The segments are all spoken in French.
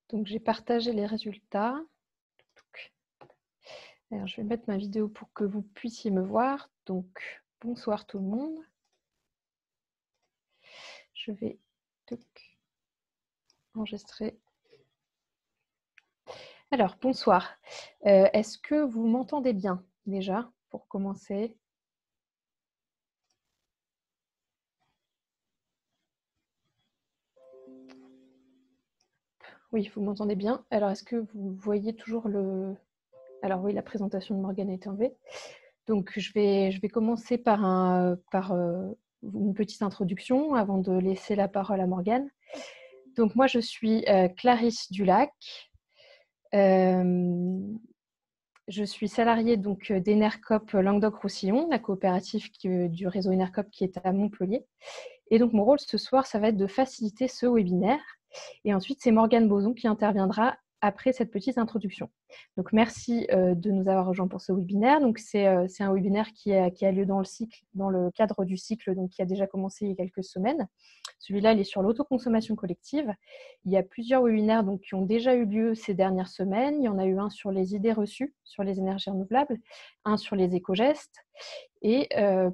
Donc, j'ai partagé les résultats. Alors, je vais mettre ma vidéo pour que vous puissiez me voir. Donc, bonsoir tout le monde. Je vais enregistrer. Alors, bonsoir. Est-ce que vous m'entendez bien déjà pour commencer? Oui, vous m'entendez bien. Alors, est-ce que vous voyez toujours le... Alors oui, la présentation de Morgane a été enlevée. Donc, je vais commencer par une petite introduction avant de laisser la parole à Morgane. Donc, moi, je suis Clarisse Dulac. Je suis salariée d'Enercop Languedoc-Roussillon, la coopérative du réseau Enercop qui est à Montpellier. Et donc, mon rôle ce soir, ça va être de faciliter ce webinaire. Et ensuite, c'est Morgane Boson qui interviendra après cette petite introduction. Donc, merci de nous avoir rejoints pour ce webinaire. Donc, c'est un webinaire qui a lieu dans le cadre du cycle qui a déjà commencé il y a quelques semaines. Celui-là, il est sur l'autoconsommation collective. Il y a plusieurs webinaires qui ont déjà eu lieu ces dernières semaines. Il y en a eu un sur les idées reçues, sur les énergies renouvelables, un sur les éco-gestes. Et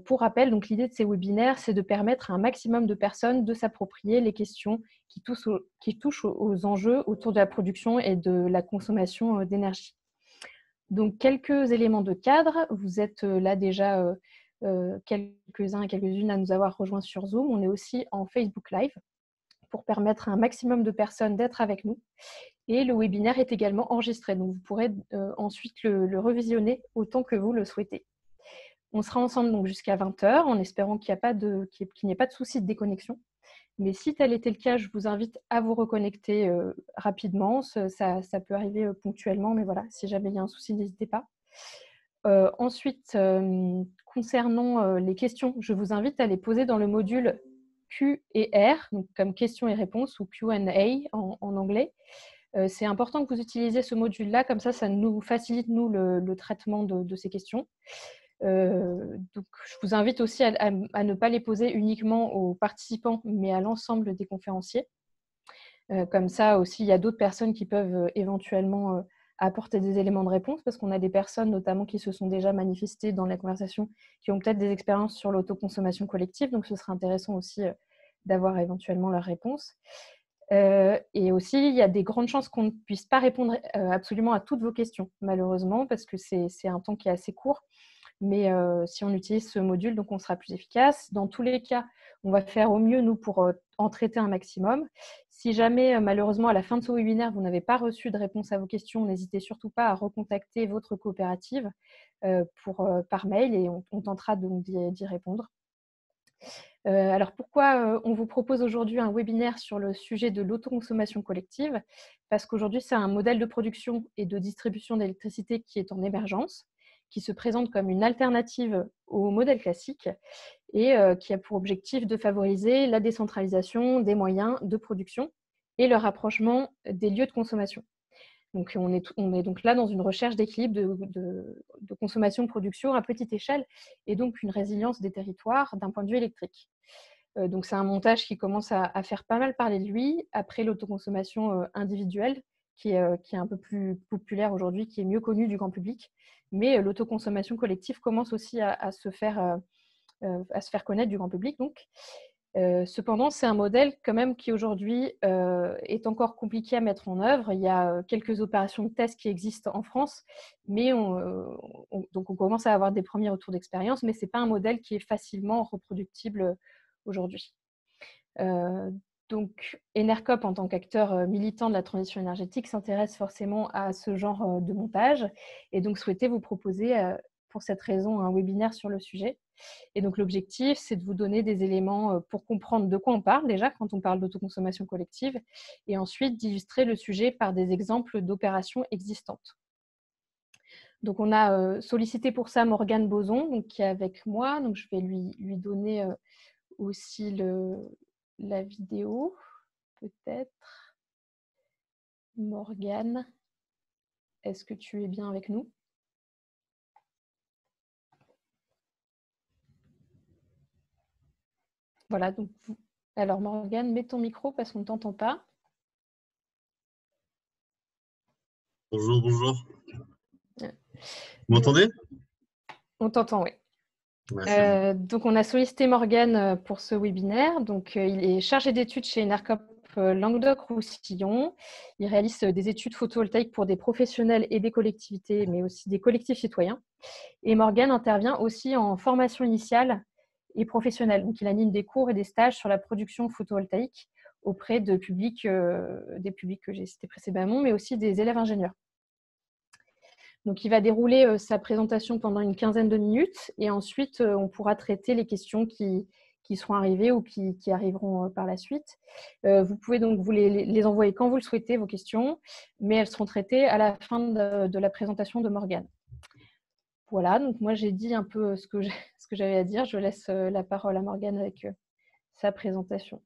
pour rappel, l'idée de ces webinaires, c'est de permettre à un maximum de personnes de s'approprier les questions qui touchent aux enjeux autour de la production et de la consommation d'énergie. Donc, quelques éléments de cadre. Vous êtes là déjà quelques-uns et quelques-unes à nous avoir rejoints sur Zoom. On est aussi en Facebook Live pour permettre à un maximum de personnes d'être avec nous. Et le webinaire est également enregistré, donc vous pourrez ensuite le revisionner autant que vous le souhaitez. On sera ensemble jusqu'à 20 h en espérant qu'il n'y ait pas de souci de déconnexion. Mais si tel était le cas, je vous invite à vous reconnecter rapidement. Ça peut arriver ponctuellement, mais voilà, si jamais il y a un souci, n'hésitez pas. Ensuite, concernant les questions, je vous invite à les poser dans le module Q et R, donc comme questions et réponses, ou Q&A en anglais. C'est important que vous utilisiez ce module-là, comme ça nous facilite, nous, le traitement de ces questions. Donc, je vous invite aussi à ne pas les poser uniquement aux participants, mais à l'ensemble des conférenciers. Comme ça aussi, il y a d'autres personnes qui peuvent éventuellement apporter des éléments de réponse, parce qu'on a des personnes notamment qui se sont déjà manifestées dans la conversation, qui ont peut-être des expériences sur l'autoconsommation collective, donc ce serait intéressant aussi d'avoir éventuellement leurs réponses. Et aussi, il y a des grandes chances qu'on ne puisse pas répondre absolument à toutes vos questions, malheureusement, parce que c'est un temps qui est assez court. Mais si on utilise ce module, on sera plus efficace. Dans tous les cas, on va faire au mieux, nous, pour en traiter un maximum. Si jamais, malheureusement, à la fin de ce webinaire, vous n'avez pas reçu de réponse à vos questions, n'hésitez surtout pas à recontacter votre coopérative par mail et on tentera donc d'y répondre. Alors, pourquoi on vous propose aujourd'hui un webinaire sur le sujet de l'autoconsommation collective? Parce qu'aujourd'hui, c'est un modèle de production et de distribution d'électricité qui est en émergence, qui se présente comme une alternative au modèle classique et qui a pour objectif de favoriser la décentralisation des moyens de production et le rapprochement des lieux de consommation. Donc, on est donc là dans une recherche d'équilibre de consommation-production à petite échelle et donc une résilience des territoires d'un point de vue électrique. Donc, c'est un montage qui commence à faire pas mal parler de lui après l'autoconsommation individuelle qui est un peu plus populaire aujourd'hui, qui est mieux connue du grand public. Mais l'autoconsommation collective commence aussi à se faire connaître du grand public. Donc, cependant, c'est un modèle quand même qui aujourd'hui est encore compliqué à mettre en œuvre. Il y a quelques opérations de test qui existent en France, mais donc on commence à avoir des premiers retours d'expérience, mais ce n'est pas un modèle qui est facilement reproductible aujourd'hui. Donc, Enercop, en tant qu'acteur militant de la transition énergétique, s'intéresse forcément à ce genre de montage et donc souhaitait vous proposer pour cette raison un webinaire sur le sujet. Et donc, l'objectif, c'est de vous donner des éléments pour comprendre de quoi on parle déjà quand on parle d'autoconsommation collective et ensuite d'illustrer le sujet par des exemples d'opérations existantes. Donc, on a sollicité pour ça Morgane Boson, qui est avec moi. Donc, je vais lui donner aussi la vidéo, peut-être. Morgane, est-ce que tu es bien avec nous? Voilà, donc alors Morgane, mets ton micro parce qu'on ne t'entend pas. Bonjour, bonjour. Euh, Vous m'entendez? On t'entend, oui. Ouais, Donc, on a sollicité Morgane pour ce webinaire. Donc, il est chargé d'études chez Enercop Languedoc-Roussillon. Il réalise des études photovoltaïques pour des professionnels et des collectivités, mais aussi des collectifs citoyens. Et Morgane intervient aussi en formation initiale et professionnelle. Donc, il anime des cours et des stages sur la production photovoltaïque auprès de publics, des publics que j'ai cités précédemment, mais aussi des élèves ingénieurs. Donc, il va dérouler sa présentation pendant une quinzaine de minutes et ensuite, on pourra traiter les questions qui seront arrivées ou qui arriveront par la suite. Vous pouvez donc vous les envoyer quand vous le souhaitez, vos questions, mais elles seront traitées à la fin de la présentation de Morgane. Voilà, donc moi j'ai dit un peu ce que j'avais à dire. Je laisse la parole à Morgane avec sa présentation.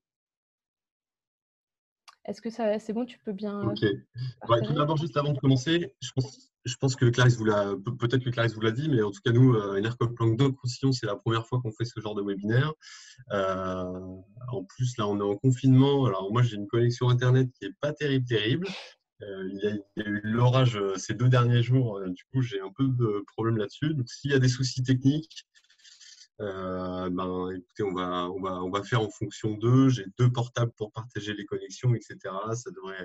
Est-ce que c'est bon, tu peux bien partager? Tout d'abord, juste avant de commencer, je pense que Clarisse peut-être que Clarisse vous l'a dit, mais en tout cas, nous, Enercop Languedoc-Roussillon, c'est la première fois qu'on fait ce genre de webinaire. En plus, là, on est en confinement. Alors, moi, j'ai une connexion Internet qui n'est pas terrible. Il y a eu l'orage ces 2 derniers jours. Du coup, j'ai un peu de problème là-dessus. Donc, s'il y a des soucis techniques, écoutez, on va faire en fonction d'eux. J'ai 2 portables pour partager les connexions, etc.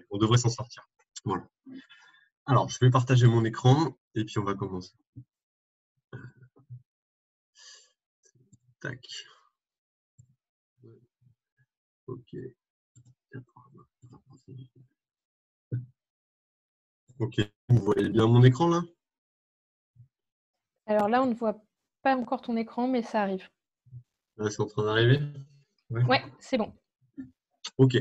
On devrait s'en sortir. Voilà. Alors, je vais partager mon écran et puis on va commencer. Tac. Ok. Ok. Vous voyez bien mon écran là? Alors là, on ne voit pas encore ton écran, mais ça arrive. Là, c'est en train d'arriver? Ouais, c'est bon. Ok.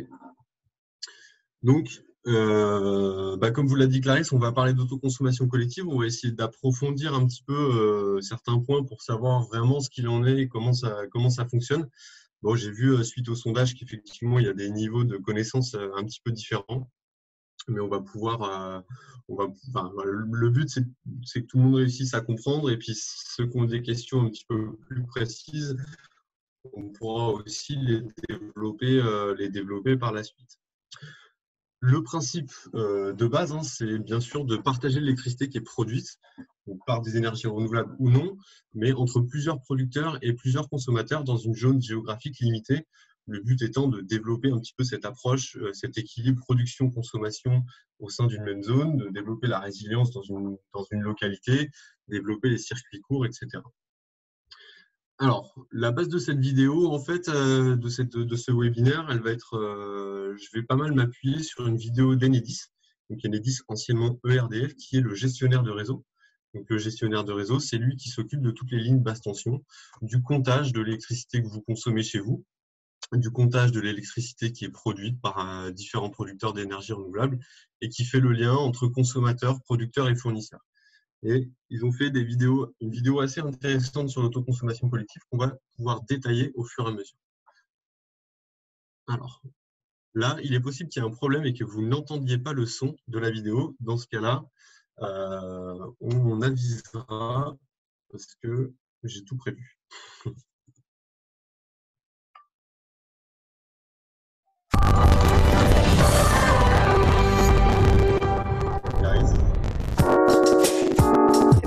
Donc, comme vous l'a dit Clarisse, on va parler d'autoconsommation collective. On va essayer d'approfondir un petit peu certains points pour savoir vraiment ce qu'il en est et comment ça fonctionne. Bon, j'ai vu suite au sondage qu'effectivement, il y a des niveaux de connaissances un petit peu différents. Mais on va pouvoir, le but, c'est que tout le monde réussisse à comprendre. Et puis, ceux qui ont des questions un petit peu plus précises, on pourra aussi les développer par la suite. Le principe de base, c'est bien sûr de partager l'électricité qui est produite, donc par des énergies renouvelables ou non, mais entre plusieurs producteurs et plusieurs consommateurs dans une zone géographique limitée. Le but étant de développer un petit peu cette approche, cet équilibre production-consommation au sein d'une même zone, de développer la résilience dans une localité, développer les circuits courts, etc. Alors, la base de cette vidéo, en fait, de ce webinaire, elle va être, je vais pas mal m'appuyer sur une vidéo d'Enedis, donc Enedis anciennement ERDF, qui est le gestionnaire de réseau. Donc, le gestionnaire de réseau, c'est lui qui s'occupe de toutes les lignes basse tension, du comptage de l'électricité que vous consommez chez vous, du comptage de l'électricité qui est produite par différents producteurs d'énergie renouvelable et qui fait le lien entre consommateurs, producteurs et fournisseurs. Et ils ont fait une vidéo assez intéressante sur l'autoconsommation collective qu'on va pouvoir détailler au fur et à mesure. Alors, là, il est possible qu'il y ait un problème et que vous n'entendiez pas le son de la vidéo. Dans ce cas-là, on avisera parce que j'ai tout prévu.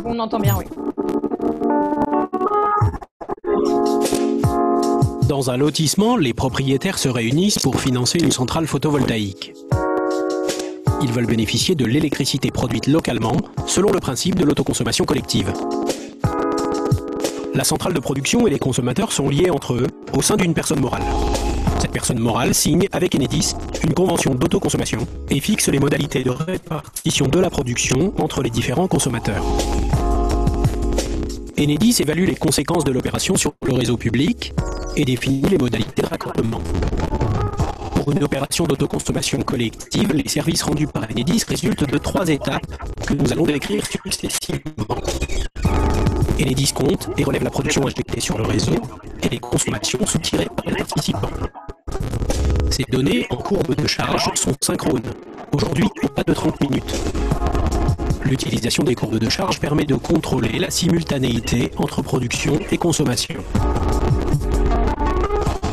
On entend bien, oui. Dans un lotissement, les propriétaires se réunissent pour financer une centrale photovoltaïque. Ils veulent bénéficier de l'électricité produite localement, selon le principe de l'autoconsommation collective. La centrale de production et les consommateurs sont liés entre eux au sein d'une personne morale. Cette personne morale signe avec Enedis une convention d'autoconsommation et fixe les modalités de répartition de la production entre les différents consommateurs. Enedis évalue les conséquences de l'opération sur le réseau public et définit les modalités de raccordement. Pour une opération d'autoconsommation collective, les services rendus par Enedis résultent de 3 étapes que nous allons décrire successivement. Enedis compte et relève la production injectée sur le réseau et les consommations soutirées par les participants. Ces données en courbe de charge sont synchrones. Aujourd'hui, pas de 30 minutes. L'utilisation des courbes de charge permet de contrôler la simultanéité entre production et consommation.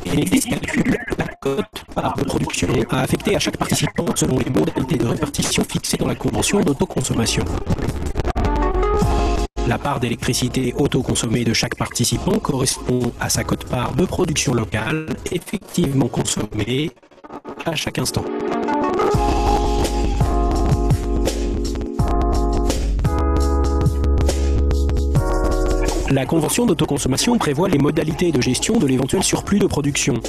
Enedis calcule la quote-part de production à affecter à chaque participant selon les modalités de répartition fixées dans la convention d'autoconsommation. La part d'électricité autoconsommée de chaque participant correspond à sa quote-part de production locale effectivement consommée à chaque instant. La convention d'autoconsommation prévoit les modalités de gestion de l'éventuel surplus de production.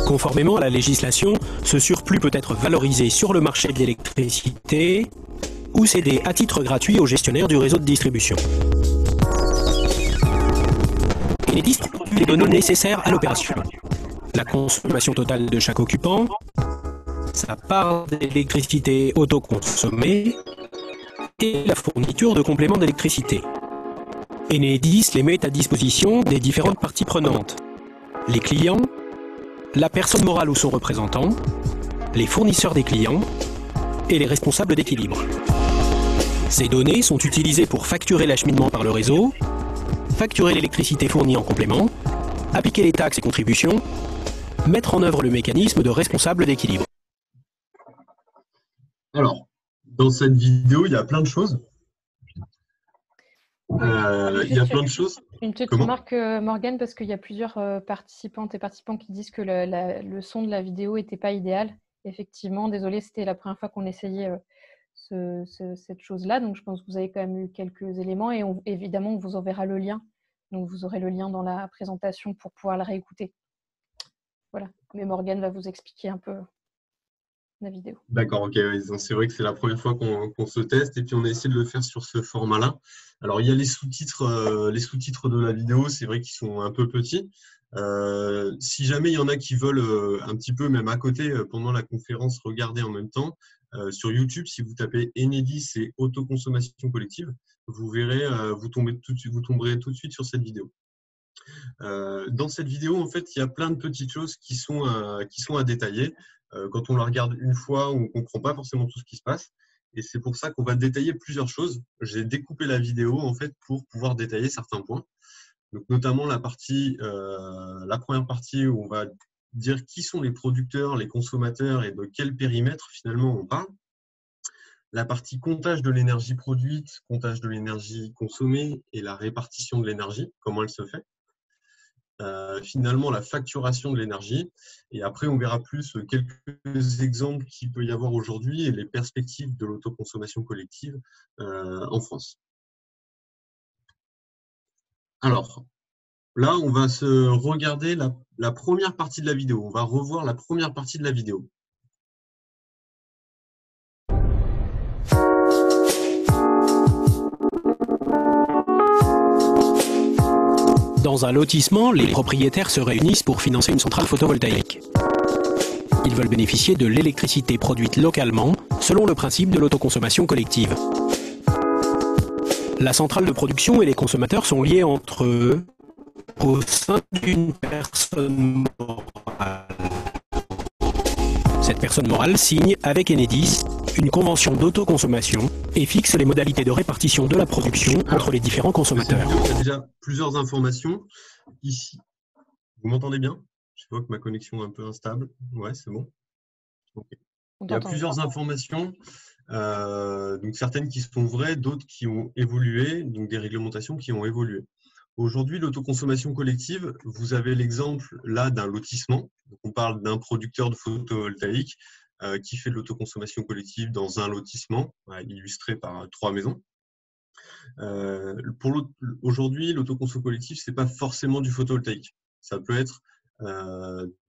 Conformément à la législation, ce surplus peut être valorisé sur le marché de l'électricité ou cédé à titre gratuit aux gestionnaires du réseau de distribution. Enedis produit les données nécessaires à l'opération. La consommation totale de chaque occupant, sa part d'électricité autoconsommée et la fourniture de compléments d'électricité. Enedis les met à disposition des différentes parties prenantes. Les clients, la personne morale ou son représentant, les fournisseurs des clients et les responsables d'équilibre. Ces données sont utilisées pour facturer l'acheminement par le réseau, facturer l'électricité fournie en complément, appliquer les taxes et contributions, mettre en œuvre le mécanisme de responsable d'équilibre. Alors, dans cette vidéo, il y a plein de choses. Une petite remarque, Morgane, parce qu'il y a plusieurs participantes et participants qui disent que le son de la vidéo n'était pas idéal. Effectivement, désolé, c'était la première fois qu'on essayait cette chose-là. Donc, je pense que vous avez quand même eu quelques éléments et évidemment, on vous enverra le lien. Donc, vous aurez le lien dans la présentation pour pouvoir le réécouter. Voilà. Mais Morgane va vous expliquer un peu la vidéo. D'accord, ok. C'est vrai que c'est la première fois qu'on se teste et puis on a essayé de le faire sur ce format-là. Alors, il y a les sous-titres de la vidéo, c'est vrai qu'ils sont un peu petits. Si jamais il y en a qui veulent un petit peu, même à côté, pendant la conférence, regarder en même temps, sur YouTube, si vous tapez Enedis et autoconsommation collective, vous verrez, vous tomberez tout de suite sur cette vidéo. Dans cette vidéo, en fait, il y a plein de petites choses qui sont à détailler. Quand on la regarde une fois, on ne comprend pas forcément tout ce qui se passe. Et c'est pour ça qu'on va détailler plusieurs choses. J'ai découpé la vidéo en fait pour pouvoir détailler certains points. Donc, notamment la première partie où on va dire qui sont les producteurs, les consommateurs et de quel périmètre finalement on parle. La partie comptage de l'énergie produite, comptage de l'énergie consommée et la répartition de l'énergie, comment elle se fait. Finalement, la facturation de l'énergie. Et après, on verra plus quelques exemples qu'il peut y avoir aujourd'hui et les perspectives de l'autoconsommation collective en France. Alors, là, on va se regarder la première partie de la vidéo. On va revoir la première partie de la vidéo. Dans un lotissement, les propriétaires se réunissent pour financer une centrale photovoltaïque. Ils veulent bénéficier de l'électricité produite localement, selon le principe de l'autoconsommation collective. La centrale de production et les consommateurs sont liés entre eux au sein d'une personne morale. Cette personne morale signe avec Enedis une convention d'autoconsommation et fixe les modalités de répartition de la production entre les différents consommateurs. Il y a déjà plusieurs informations ici. Vous m'entendez bien? Je vois que ma connexion est un peu instable. Ouais, c'est bon. Okay. Il y a plusieurs informations, donc certaines qui sont vraies, d'autres qui ont évolué, donc des réglementations qui ont évolué. Aujourd'hui, l'autoconsommation collective, vous avez l'exemple là d'un lotissement. Donc, on parle d'un producteur de photovoltaïque qui fait de l'autoconsommation collective dans un lotissement, illustré par 3 maisons. Aujourd'hui, l'autoconsommation collective, ce n'est pas forcément du photovoltaïque. Ça peut être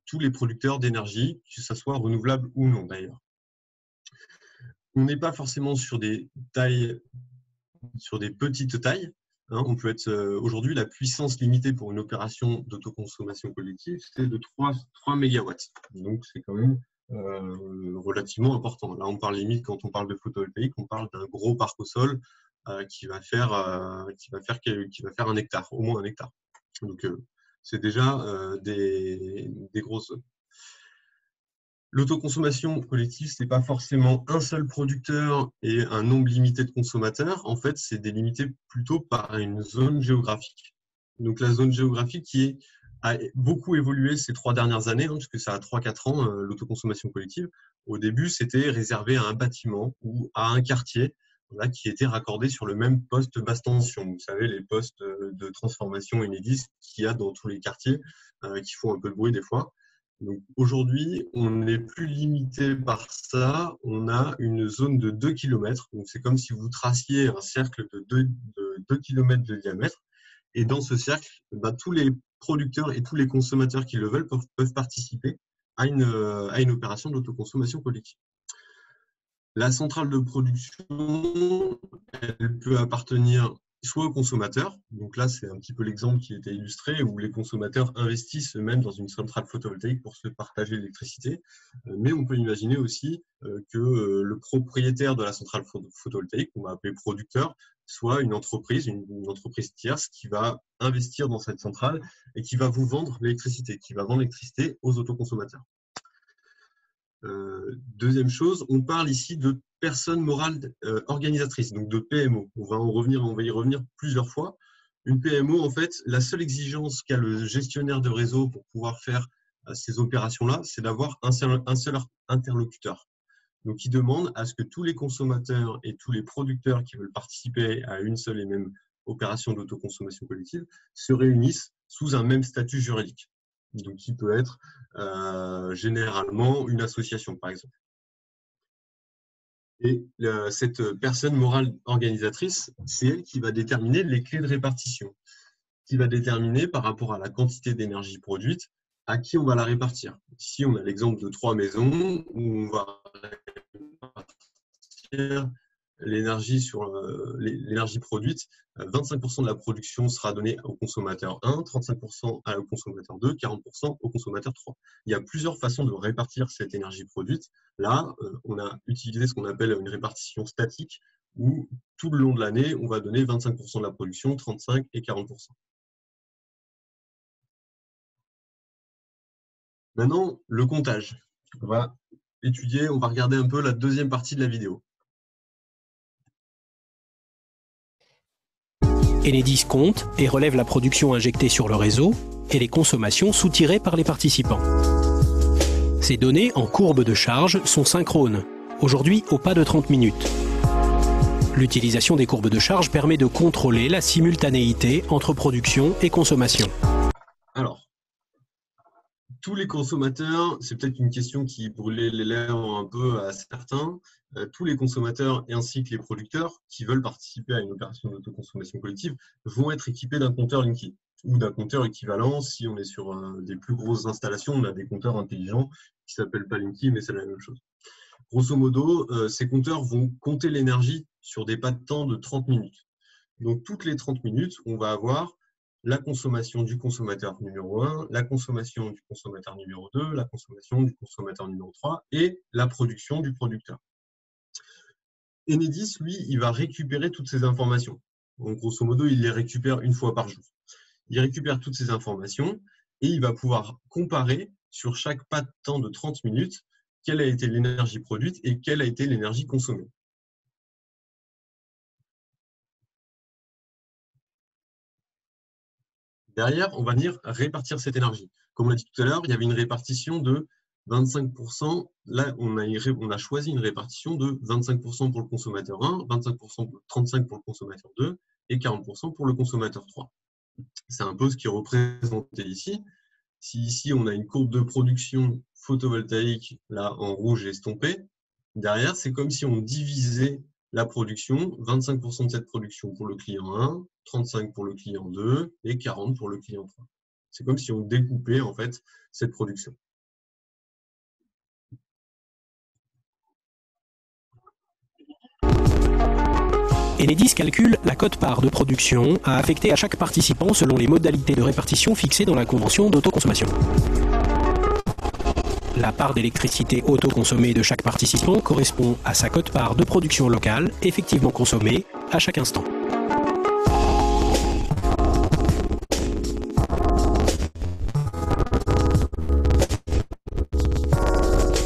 tous les producteurs d'énergie, que ce soit renouvelable ou non d'ailleurs. On n'est pas forcément sur des petites tailles. On peut être aujourd'hui, la puissance limitée pour une opération d'autoconsommation collective, c'est de 3 MW. Donc, c'est quand même relativement important. Là, on parle limite, quand on parle de photovoltaïque, on parle d'un gros parc au sol qui va faire un hectare, au moins un hectare. Donc, c'est déjà des grosses zones. L'autoconsommation collective, ce n'est pas forcément un seul producteur et un nombre limité de consommateurs. En fait, c'est délimité plutôt par une zone géographique. Donc la zone géographique qui a beaucoup évolué ces 3 dernières années, puisque ça a 3-4 ans, l'autoconsommation collective. Au début, c'était réservé à un bâtiment ou à un quartier qui était raccordé sur le même poste basse tension. Vous savez, les postes de transformation Enedis qu'il y a dans tous les quartiers, qui font un peu de bruit des fois. Donc aujourd'hui, on n'est plus limité par ça. On a une zone de 2 km. Donc c'est comme si vous traciez un cercle de 2 km de diamètre. Et dans ce cercle, tous les producteurs et tous les consommateurs qui le veulent peuvent participer à une opération d'autoconsommation collective. La centrale de production, elle peut appartenir soit aux consommateurs, donc là c'est un petit peu l'exemple qui était illustré, où les consommateurs investissent eux-mêmes dans une centrale photovoltaïque pour se partager l'électricité, mais on peut imaginer aussi que le propriétaire de la centrale photovoltaïque, qu'on va appeler producteur, soit une entreprise tierce qui va investir dans cette centrale et qui va vous vendre l'électricité, qui va vendre l'électricité aux autoconsommateurs. Deuxième chose, on parle ici de personnes morales organisatrices, donc de PMO. On va y revenir plusieurs fois. Une PMO, en fait, la seule exigence qu'a le gestionnaire de réseau pour pouvoir faire ces opérations-là, c'est d'avoir un seul interlocuteur. Donc, il demande à ce que tous les consommateurs et tous les producteurs qui veulent participer à une seule et même opération d'autoconsommation collective se réunissent sous un même statut juridique. Donc, qui peut être généralement une association, par exemple. Et cette personne morale organisatrice, c'est elle qui va déterminer les clés de répartition, qui va déterminer par rapport à la quantité d'énergie produite, à qui on va la répartir. Ici, on a l'exemple de 3 maisons où on va répartir l'énergie produite. 25% de la production sera donnée au consommateur 1, 35% au consommateur 2, 40% au consommateur 3. Il y a plusieurs façons de répartir cette énergie produite. Là, on a utilisé ce qu'on appelle une répartition statique, où tout le long de l'année, on va donner 25% de la production, 35% et 40%. Maintenant, le comptage. On va regarder un peu la deuxième partie de la vidéo. Enedis compte et relève la production injectée sur le réseau et les consommations soutirées par les participants. Ces données en courbe de charge sont synchrones, aujourd'hui au pas de 30 minutes. L'utilisation des courbes de charge permet de contrôler la simultanéité entre production et consommation. Alors, tous les consommateurs, c'est peut-être une question qui brûlait les lèvres un peu à certains, tous les consommateurs ainsi que les producteurs qui veulent participer à une opération d'autoconsommation collective vont être équipés d'un compteur Linky ou d'un compteur équivalent. Si on est sur des plus grosses installations, on a des compteurs intelligents qui ne s'appellent pas Linky, mais c'est la même chose. Grosso modo, ces compteurs vont compter l'énergie sur des pas de temps de 30 minutes. Donc, toutes les 30 minutes, on va avoir la consommation du consommateur numéro 1, la consommation du consommateur numéro 2, la consommation du consommateur numéro 3 et la production du producteur. Enedis, lui, il va récupérer toutes ces informations. Donc, grosso modo, il les récupère une fois par jour. Il récupère toutes ces informations et il va pouvoir comparer sur chaque pas de temps de 30 minutes quelle a été l'énergie produite et quelle a été l'énergie consommée. Derrière, on va venir répartir cette énergie. Comme on l'a dit tout à l'heure, il y avait une répartition de 25%. Là, on a choisi une répartition de 25% pour le consommateur 1, 35% pour le consommateur 2 et 40% pour le consommateur 3. C'est un peu ce qui est représenté ici. Si ici, on a une courbe de production photovoltaïque, là, en rouge estompé, derrière, c'est comme si on divisait la production, 25% de cette production pour le client 1, 35% pour le client 2 et 40% pour le client 3. C'est comme si on découpait en fait cette production. Enedis calcule la quote-part de production à affecter à chaque participant selon les modalités de répartition fixées dans la convention d'autoconsommation. La part d'électricité autoconsommée de chaque participant correspond à sa quote-part de production locale effectivement consommée à chaque instant.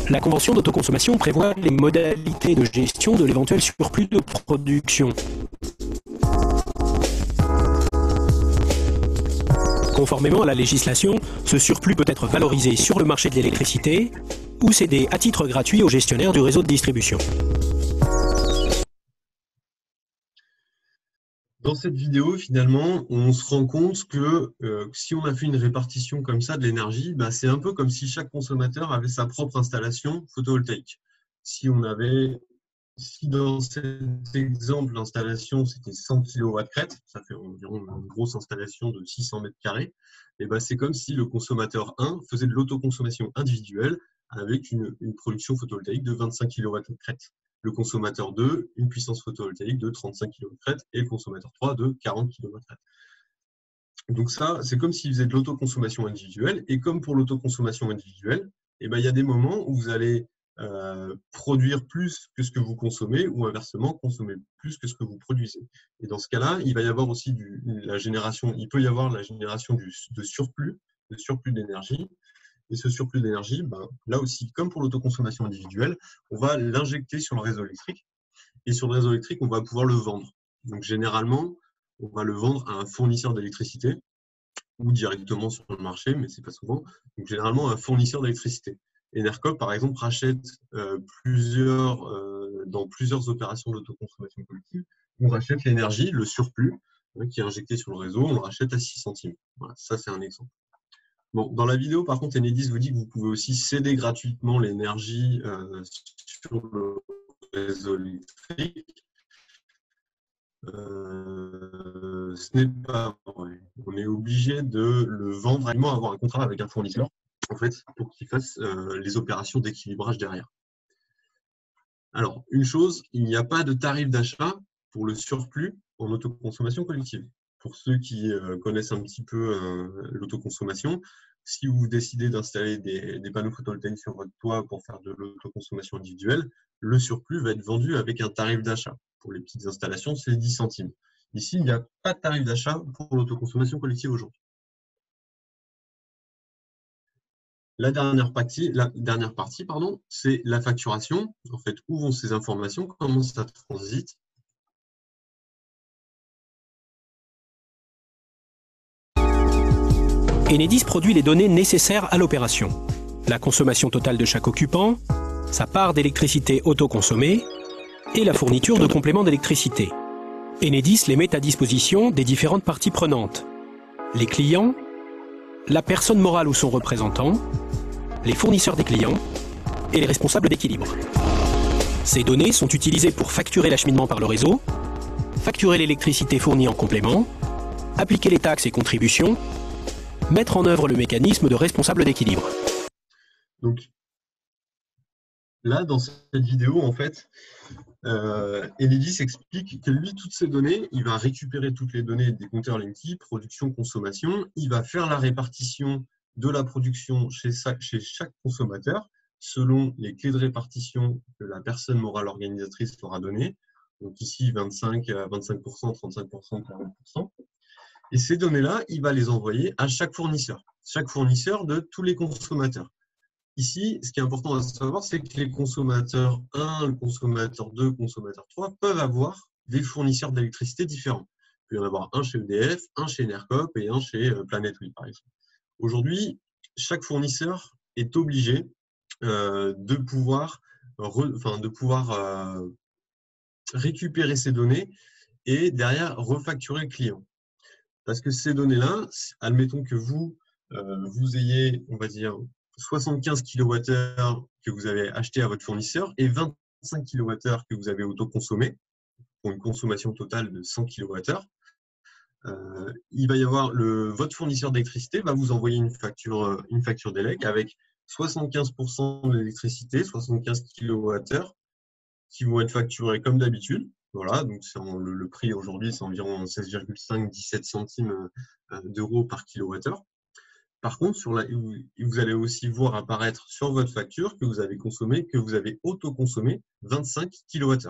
La convention d'autoconsommation prévoit les modalités de gestion de l'éventuel surplus de production. Conformément à la législation, ce surplus peut être valorisé sur le marché de l'électricité ou cédé à titre gratuit au gestionnaire du réseau de distribution. Dans cette vidéo, finalement, on se rend compte que si on a fait une répartition comme ça de l'énergie, bah, c'est un peu comme si chaque consommateur avait sa propre installation photovoltaïque. Si dans cet exemple, l'installation, c'était 100 kW crête, ça fait environ une grosse installation de 600 mètres carrés, et bah, c'est comme si le consommateur 1 faisait de l'autoconsommation individuelle avec une production photovoltaïque de 25 kW crête. Le consommateur 2, une puissance photovoltaïque de 35 kW crête et le consommateur 3 de 40 kW crête. Donc ça, c'est comme s'il faisait de l'autoconsommation individuelle. Et comme pour l'autoconsommation individuelle, eh ben, il y a des moments où vous allez produire plus que ce que vous consommez ou inversement consommer plus que ce que vous produisez. Et dans ce cas-là, il va y avoir aussi la génération de surplus d'énergie. Et ce surplus d'énergie, ben, là aussi, comme pour l'autoconsommation individuelle, on va l'injecter sur le réseau électrique. Et sur le réseau électrique, on va pouvoir le vendre. Donc généralement, on va le vendre à un fournisseur d'électricité ou directement sur le marché, mais ce n'est pas souvent. Donc généralement, un fournisseur d'électricité. Enercop, par exemple, rachète dans plusieurs opérations d'autoconsommation collective, on rachète l'énergie, le surplus qui est injecté sur le réseau, on le rachète à 6 centimes. Voilà, ça, c'est un exemple. Bon, dans la vidéo, par contre, Enedis vous dit que vous pouvez aussi céder gratuitement l'énergie sur le réseau électrique. Ce n'est pas vrai. On est obligé de le vendre, vraiment avoir un contrat avec un fournisseur, en fait, pour qu'il fasse les opérations d'équilibrage derrière. Alors, une chose, il n'y a pas de tarif d'achat pour le surplus en autoconsommation collective. Pour ceux qui connaissent un petit peu l'autoconsommation, si vous décidez d'installer des panneaux photovoltaïques sur votre toit pour faire de l'autoconsommation individuelle, le surplus va être vendu avec un tarif d'achat. Pour les petites installations, c'est 10 centimes. Ici, il n'y a pas de tarif d'achat pour l'autoconsommation collective aujourd'hui. La dernière partie, c'est la facturation. En fait, où vont ces informations, comment ça transite. Enedis produit les données nécessaires à l'opération. La consommation totale de chaque occupant, sa part d'électricité autoconsommée et la fourniture de compléments d'électricité. Enedis les met à disposition des différentes parties prenantes. Les clients, la personne morale ou son représentant, les fournisseurs des clients et les responsables d'équilibre. Ces données sont utilisées pour facturer l'acheminement par le réseau, facturer l'électricité fournie en complément, appliquer les taxes et contributions, mettre en œuvre le mécanisme de responsable d'équilibre. Donc, là, dans cette vidéo, en fait, Enedis explique que lui, toutes ces données, il va récupérer toutes les données des compteurs Linky, production, consommation, il va faire la répartition de la production chez chaque consommateur, selon les clés de répartition que la personne morale organisatrice leur a données. Donc ici, 25%, 35%, 40%. Et ces données-là, il va les envoyer à chaque fournisseur de tous les consommateurs. Ici, ce qui est important à savoir, c'est que les consommateurs 1, le consommateur 2, le consommateur 3 peuvent avoir des fournisseurs d'électricité différents. Il peut y en avoir un chez EDF, un chez Enercop et un chez Planète Oui, par exemple. Aujourd'hui, chaque fournisseur est obligé de pouvoir récupérer ces données et derrière refacturer le client. Parce que ces données-là, admettons que vous ayez, on va dire, 75 kWh que vous avez acheté à votre fournisseur et 25 kWh que vous avez autoconsommé pour une consommation totale de 100 kWh. Il va y avoir votre fournisseur d'électricité va vous envoyer une facture d'élec avec 75% de l'électricité, 75 kWh qui vont être facturés comme d'habitude. Voilà, donc le prix aujourd'hui, c'est environ 16,5-17 centimes d'euros par kilowattheure. Par contre, vous allez aussi voir apparaître sur votre facture que vous avez autoconsommé 25 kWh.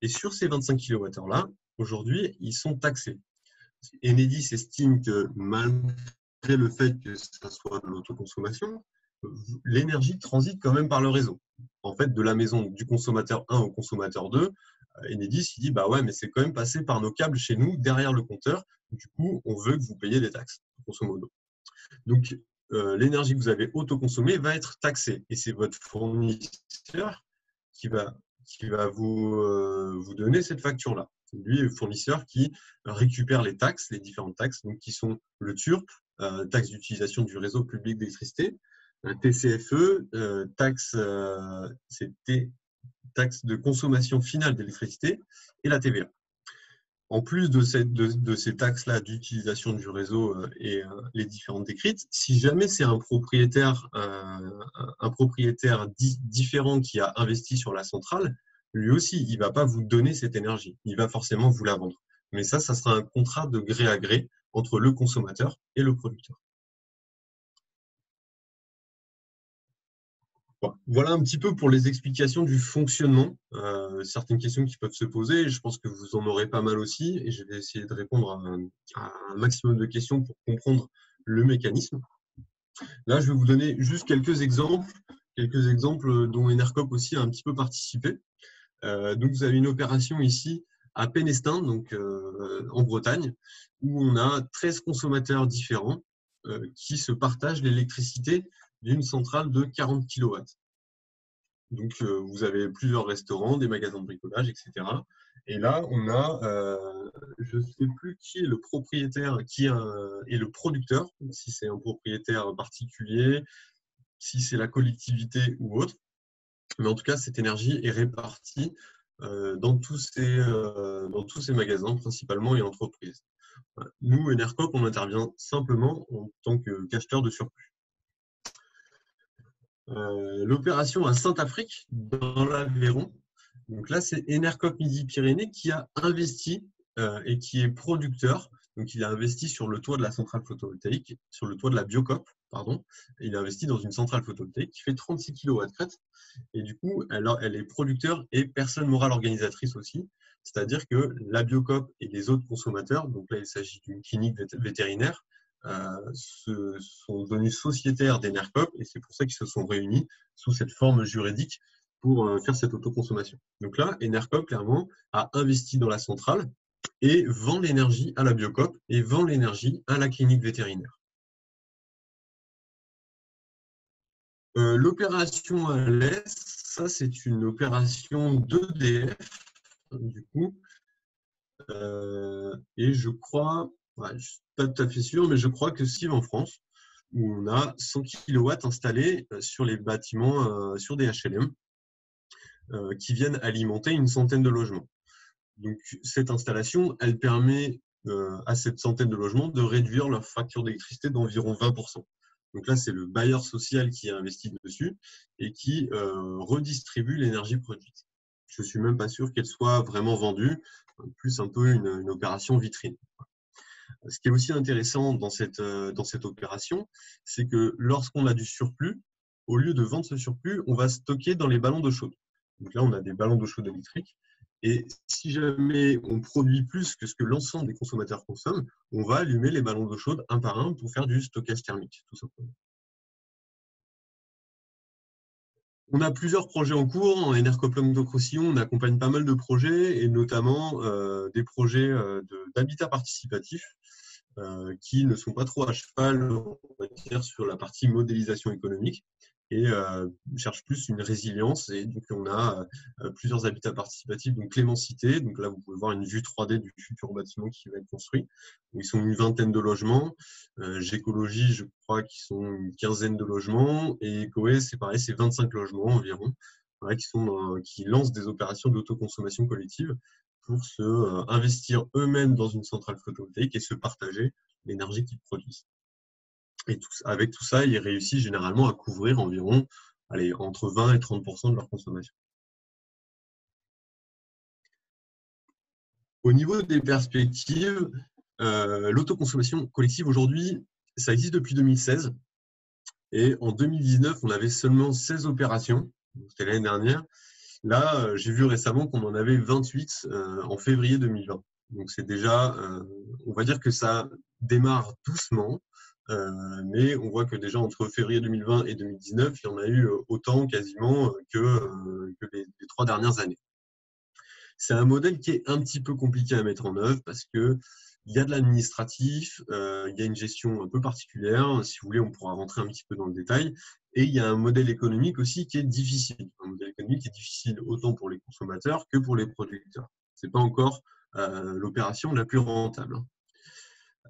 Et sur ces 25 kWh-là, aujourd'hui, ils sont taxés. Enedis estime que malgré le fait que ça soit de l'autoconsommation, l'énergie transite quand même par le réseau. En fait, de la maison du consommateur 1 au consommateur 2, Enedis il dit bah ouais, mais c'est quand même passé par nos câbles chez nous, derrière le compteur. Du coup, on veut que vous payiez des taxes, grosso modo. Donc, l'énergie que vous avez autoconsommée va être taxée. Et c'est votre fournisseur qui va vous donner cette facture-là. Lui, le fournisseur qui récupère les taxes, les différentes taxes, donc qui sont le TURP, taxe d'utilisation du réseau public d'électricité, TCFE, taxe de consommation finale d'électricité, et la TVA. En plus de ces taxes-là d'utilisation du réseau et les différentes décrites, si jamais c'est un propriétaire différent qui a investi sur la centrale, lui aussi, il ne va pas vous donner cette énergie. Il va forcément vous la vendre. Mais ça sera un contrat de gré à gré entre le consommateur et le producteur. Bon, voilà un petit peu pour les explications du fonctionnement. Certaines questions qui peuvent se poser. Je pense que vous en aurez pas mal aussi. Et je vais essayer de répondre à un maximum de questions pour comprendre le mécanisme. Là, je vais vous donner juste quelques exemples dont Enercop aussi a un petit peu participé. Donc, vous avez une opération ici à Pénestin, donc en Bretagne, où on a 13 consommateurs différents qui se partagent l'électricité d'une centrale de 40 kW. Donc, vous avez plusieurs restaurants, des magasins de bricolage, etc. Et là, on a, je ne sais plus qui est le propriétaire, qui est le producteur, si c'est un propriétaire particulier, si c'est la collectivité ou autre. Mais en tout cas, cette énergie est répartie dans tous ces magasins, principalement, et entreprises. Nous, Enercop, on intervient simplement en tant qu'acheteur de surplus. L'opération à Saint-Afrique, dans l'Aveyron. Donc là, c'est Enercop Midi-Pyrénées qui a investi et qui est producteur. Donc, il a investi sur le toit de la centrale photovoltaïque, sur le toit de la Biocop, pardon. Il a investi dans une centrale photovoltaïque qui fait 36 kW crête. Et du coup, elle est producteur et personne morale organisatrice aussi. C'est-à-dire que la Biocop et les autres consommateurs, donc là, il s'agit d'une clinique vétérinaire, sont devenus sociétaires d'Enercop et c'est pour ça qu'ils se sont réunis sous cette forme juridique pour faire cette autoconsommation. Donc là, Enercop, clairement, a investi dans la centrale et vend l'énergie à la Biocop et vend l'énergie à la clinique vétérinaire. L'opération à l'Est, ça c'est une opération d'EDF, du coup, et je crois, je ne suis pas tout à fait sûr, mais je crois que c'est en France, où on a 100 kW installés sur les bâtiments, sur des HLM, qui viennent alimenter une centaine de logements. Donc, cette installation, elle permet à cette centaine de logements de réduire leur facture d'électricité d'environ 20%. Donc là, c'est le bailleur social qui a investi dessus et qui redistribue l'énergie produite. Je ne suis même pas sûr qu'elle soit vraiment vendue, plus un peu une opération vitrine. Ce qui est aussi intéressant dans cette opération, c'est que lorsqu'on a du surplus, au lieu de vendre ce surplus, on va stocker dans les ballons d'eau chaude. Donc là, on a des ballons d'eau chaude électriques. Et si jamais on produit plus que ce que l'ensemble des consommateurs consomment, on va allumer les ballons d'eau chaude un par un pour faire du stockage thermique, tout simplement. On a plusieurs projets en cours. En Enercop Languedoc-Roussillon, on accompagne pas mal de projets, et notamment des projets d'habitat participatif qui ne sont pas trop à cheval, on va dire, sur la partie modélisation économique et cherchent plus une résilience. Et donc, on a plusieurs habitats participatifs, donc Clémencité. Donc là, vous pouvez voir une vue 3D du futur bâtiment qui va être construit. Ils sont une vingtaine de logements. Gécologie, je crois qu'ils sont une quinzaine de logements. Et Ecoé, c'est pareil, c'est 25 logements environ, qui lancent des opérations d'autoconsommation collective pour se investir eux-mêmes dans une centrale photovoltaïque et se partager l'énergie qu'ils produisent. Et avec tout ça, ils réussissent généralement à couvrir environ entre 20 et 30% de leur consommation. Au niveau des perspectives, l'autoconsommation collective aujourd'hui, ça existe depuis 2016. Et en 2019, on avait seulement 16 opérations. C'était l'année dernière. Là, j'ai vu récemment qu'on en avait 28 en février 2020. Donc, c'est déjà, on va dire que ça démarre doucement, mais on voit que déjà entre février 2020 et 2019, il y en a eu autant quasiment que les 3 dernières années. C'est un modèle qui est un petit peu compliqué à mettre en œuvre parce qu'il Il y a de l'administratif, il y a une gestion un peu particulière. Si vous voulez, on pourra rentrer un petit peu dans le détail. Et il y a un modèle économique aussi qui est difficile. Un modèle économique qui est difficile autant pour les consommateurs que pour les producteurs. Ce n'est pas encore l'opération la plus rentable.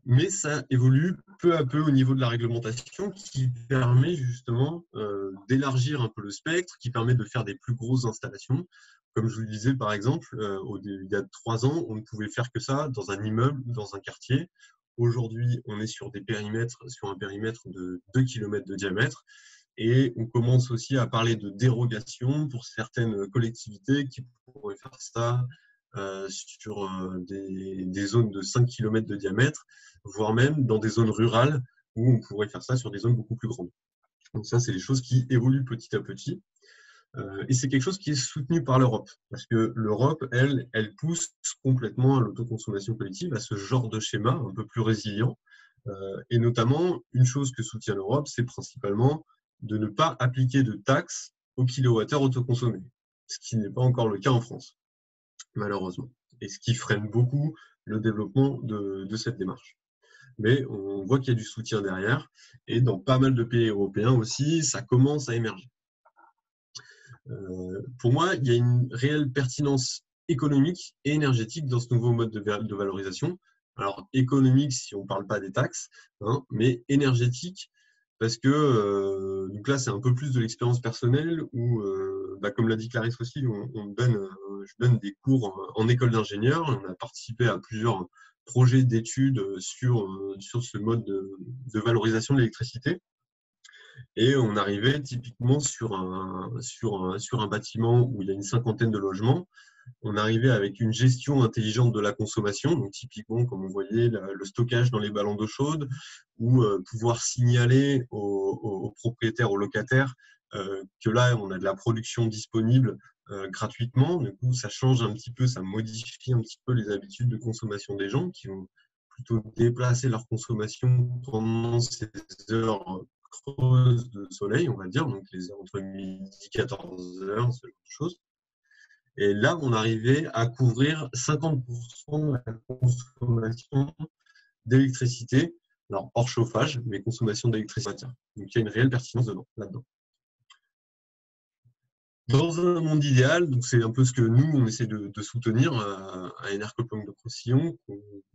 Mais ça évolue peu à peu au niveau de la réglementation qui permet justement d'élargir un peu le spectre, qui permet de faire des plus grosses installations. Comme je vous le disais, par exemple, il y a 3 ans, on ne pouvait faire que ça dans un immeuble, dans un quartier. Aujourd'hui, on est sur un périmètre de 2 km de diamètre. Et on commence aussi à parler de dérogation pour certaines collectivités qui pourraient faire ça sur des zones de 5 km de diamètre, voire même dans des zones rurales où on pourrait faire ça sur des zones beaucoup plus grandes. Donc ça, c'est des choses qui évoluent petit à petit. Et c'est quelque chose qui est soutenu par l'Europe, parce que l'Europe, elle pousse complètement à l'autoconsommation collective, à ce genre de schéma un peu plus résilient. Et notamment, une chose que soutient l'Europe, c'est principalement de ne pas appliquer de taxes au kilowattheure autoconsommé, ce qui n'est pas encore le cas en France, malheureusement, et ce qui freine beaucoup le développement de cette démarche. Mais on voit qu'il y a du soutien derrière, et dans pas mal de pays européens aussi, ça commence à émerger. Pour moi, il y a une réelle pertinence économique et énergétique dans ce nouveau mode de valorisation. Alors, économique, si on ne parle pas des taxes, hein, mais énergétique, parce que donc là, c'est un peu plus de l'expérience personnelle où, comme l'a dit Clarisse aussi, je donne des cours en école d'ingénieur. On a participé à plusieurs projets d'études sur ce mode de valorisation de l'électricité. Et on arrivait typiquement sur un bâtiment où il y a une 50aine de logements. On arrivait avec une gestion intelligente de la consommation, donc typiquement, comme on voyait, le stockage dans les ballons d'eau chaude, ou pouvoir signaler aux propriétaires, aux locataires, que là, on a de la production disponible gratuitement. Du coup, ça change un petit peu, ça modifie un petit peu les habitudes de consommation des gens qui vont plutôt déplacer leur consommation pendant ces heures creuses de soleil, on va dire, donc les heures entre midi et 14 heures, ce genre de choses. Et là, on arrivait à couvrir 50% de la consommation d'électricité, alors hors chauffage, mais consommation d'électricité. Donc il y a une réelle pertinence là-dedans. Dans un monde idéal, donc c'est un peu ce que nous, on essaie de soutenir à Enercop Languedoc-Roussillon.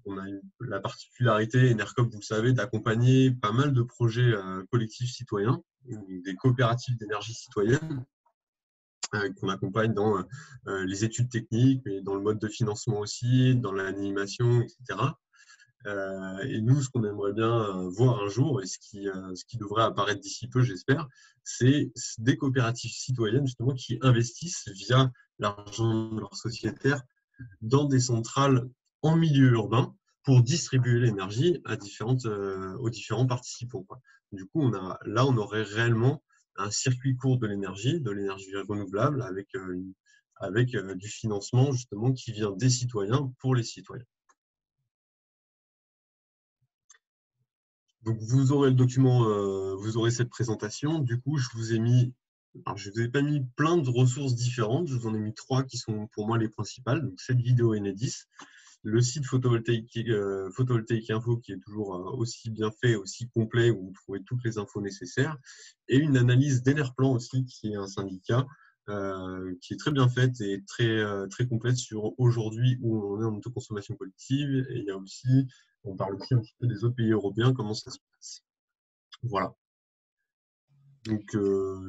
On a la particularité, Enercop, vous le savez, d'accompagner pas mal de projets collectifs citoyens, des coopératives d'énergie citoyenne, qu'on accompagne dans les études techniques, mais dans le mode de financement aussi, dans l'animation, etc. Et nous, ce qu'on aimerait bien voir un jour, et ce qui devrait apparaître d'ici peu, j'espère, c'est des coopératives citoyennes justement qui investissent via l'argent de leurs sociétaires dans des centrales en milieu urbain pour distribuer l'énergie aux différents participants, quoi. Du coup, on aurait réellement un circuit court de l'énergie renouvelable avec du financement justement qui vient des citoyens pour les citoyens. Donc, vous aurez le document, vous aurez cette présentation. Du coup, je vous ai pas mis plein de ressources différentes. Je vous en ai mis 3 qui sont pour moi les principales. Donc, cette vidéo Enedis, le site photovoltaïque info qui est toujours aussi bien fait, aussi complet, où vous trouvez toutes les infos nécessaires, et une analyse d'Enerplan aussi, qui est un syndicat qui est très bien faite et très complète sur aujourd'hui où on est en autoconsommation collective. Et il y a aussi, on parle aussi un petit peu des autres pays européens, comment ça se passe. Voilà. Donc,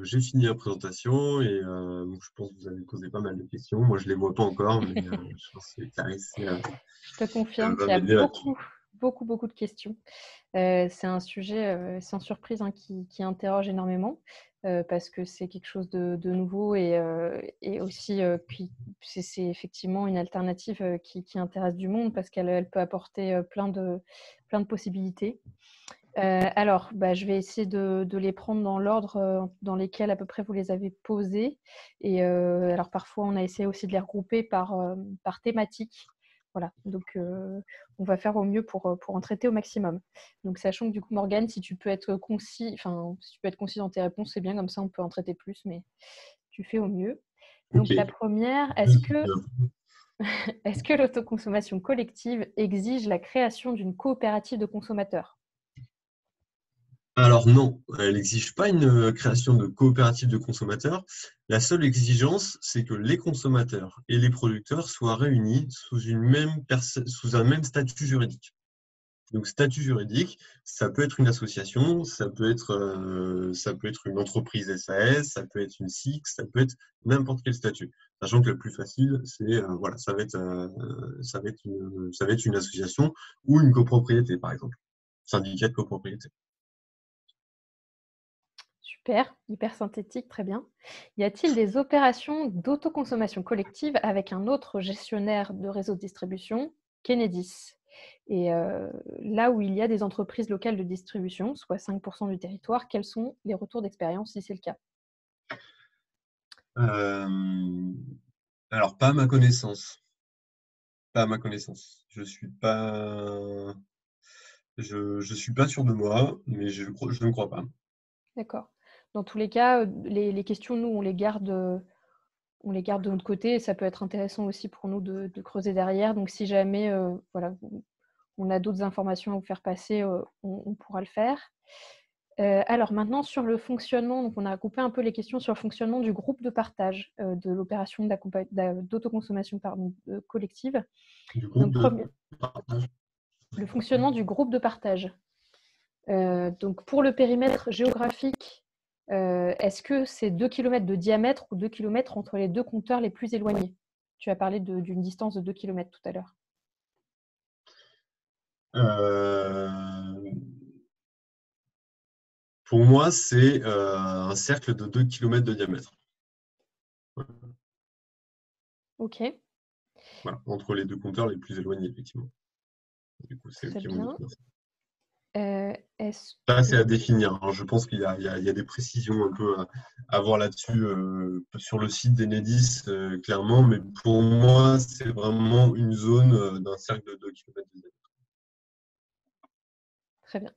j'ai fini la présentation et donc, je pense que vous avez posé pas mal de questions. Moi, je ne les vois pas encore, mais je pense que Clarisse je te confirme qu'il y a beaucoup de questions. C'est un sujet sans surprise qui interroge énormément parce que c'est quelque chose de nouveau et aussi c'est effectivement une alternative qui intéresse du monde parce qu'elle peut apporter plein de possibilités. Alors, je vais essayer de les prendre dans l'ordre dans lesquels à peu près vous les avez posés. Et alors, parfois, on a essayé aussi de les regrouper par thématique. Voilà, donc on va faire au mieux pour en traiter au maximum. Donc, sachant que du coup, Morgane, si tu peux être concis dans tes réponses, c'est bien, comme ça, on peut en traiter plus, mais tu fais au mieux. Donc, okay. La première, est-ce que… Est-ce que l'autoconsommation collective exige la création d'une coopérative de consommateurs? Alors non, elle n'exige pas une création de coopérative de consommateurs. La seule exigence, c'est que les consommateurs et les producteurs soient réunis sous un même statut juridique. Donc, statut juridique, ça peut être une association, ça peut être une entreprise SAS, ça peut être une SIC, ça peut être n'importe quel statut. Sachant que le plus facile, c'est voilà, ça va être une association ou une copropriété, par exemple, syndicat de copropriété. Super, hyper synthétique, très bien. Y a-t-il des opérations d'autoconsommation collective avec un autre gestionnaire de réseau de distribution qu'Enedis? Et là où il y a des entreprises locales de distribution, soit 5% du territoire, quels sont les retours d'expérience si c'est le cas? Alors, pas à ma connaissance. Pas à ma connaissance. Je suis pas sûr de moi, mais je ne crois pas. D'accord. Dans tous les cas, les questions, nous, on les garde de notre côté et ça peut être intéressant aussi pour nous de creuser derrière. Donc, si jamais voilà, on a d'autres informations à vous faire passer, on pourra le faire. Alors maintenant, sur le fonctionnement, donc on a coupé un peu les questions sur le fonctionnement du groupe de partage de l'opération d'autoconsommation collective. Du groupe de partage. Le fonctionnement du groupe de partage. Donc pour le périmètre géographique, est-ce que c'est 2 km de diamètre ou 2 km entre les deux compteurs les plus éloignés? Tu as parlé d'une distance de 2 km tout à l'heure. Pour moi, c'est un cercle de 2 km de diamètre. Ok. Voilà, entre les deux compteurs les plus éloignés, effectivement. Du coup, c'est Très OK. bien. Ça, c'est à définir. Hein. Je pense qu'il y a des précisions un peu à voir là-dessus sur le site d'Enedis, clairement. Mais pour moi, c'est vraiment une zone d'un cercle de 2 km de diamètre. Très bien.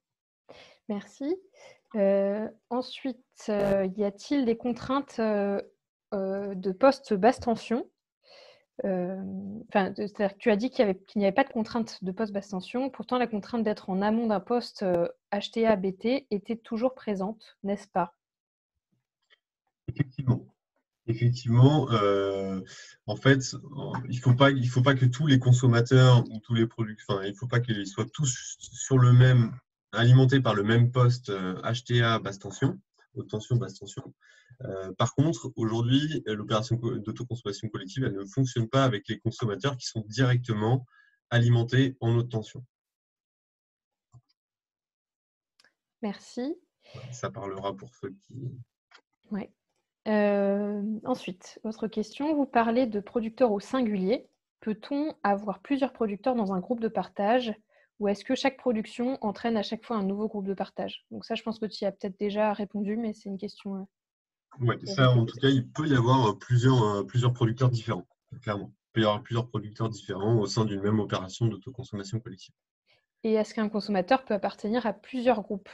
Merci. Ensuite, y a-t-il des contraintes de poste basse tension? C'est-à-dire que tu as dit qu'il n'y avait pas de contrainte de poste basse tension. Pourtant, la contrainte d'être en amont d'un poste HTA-BT était toujours présente, n'est-ce pas? Effectivement, en fait, il faut pas que tous les consommateurs ou tous les producteurs, il faut pas qu'ils soient tous alimentés par le même poste HTA basse tension, haute tension, basse tension. Par contre, aujourd'hui, l'opération d'autoconsommation collective, elle ne fonctionne pas avec les consommateurs qui sont directement alimentés en haute tension. Merci. Ça parlera pour ceux qui… Ouais. Ensuite, autre question, vous parlez de producteurs au singulier. Peut-on avoir plusieurs producteurs dans un groupe de partage ou est-ce que chaque production entraîne à chaque fois un nouveau groupe de partage? Donc ça, je pense que tu y as peut-être déjà répondu, mais c'est une question. Ouais, ça, en tout cas, il peut y avoir plusieurs producteurs différents, clairement. Il peut y avoir plusieurs producteurs différents au sein d'une même opération d'autoconsommation collective. Et est-ce qu'un consommateur peut appartenir à plusieurs groupes?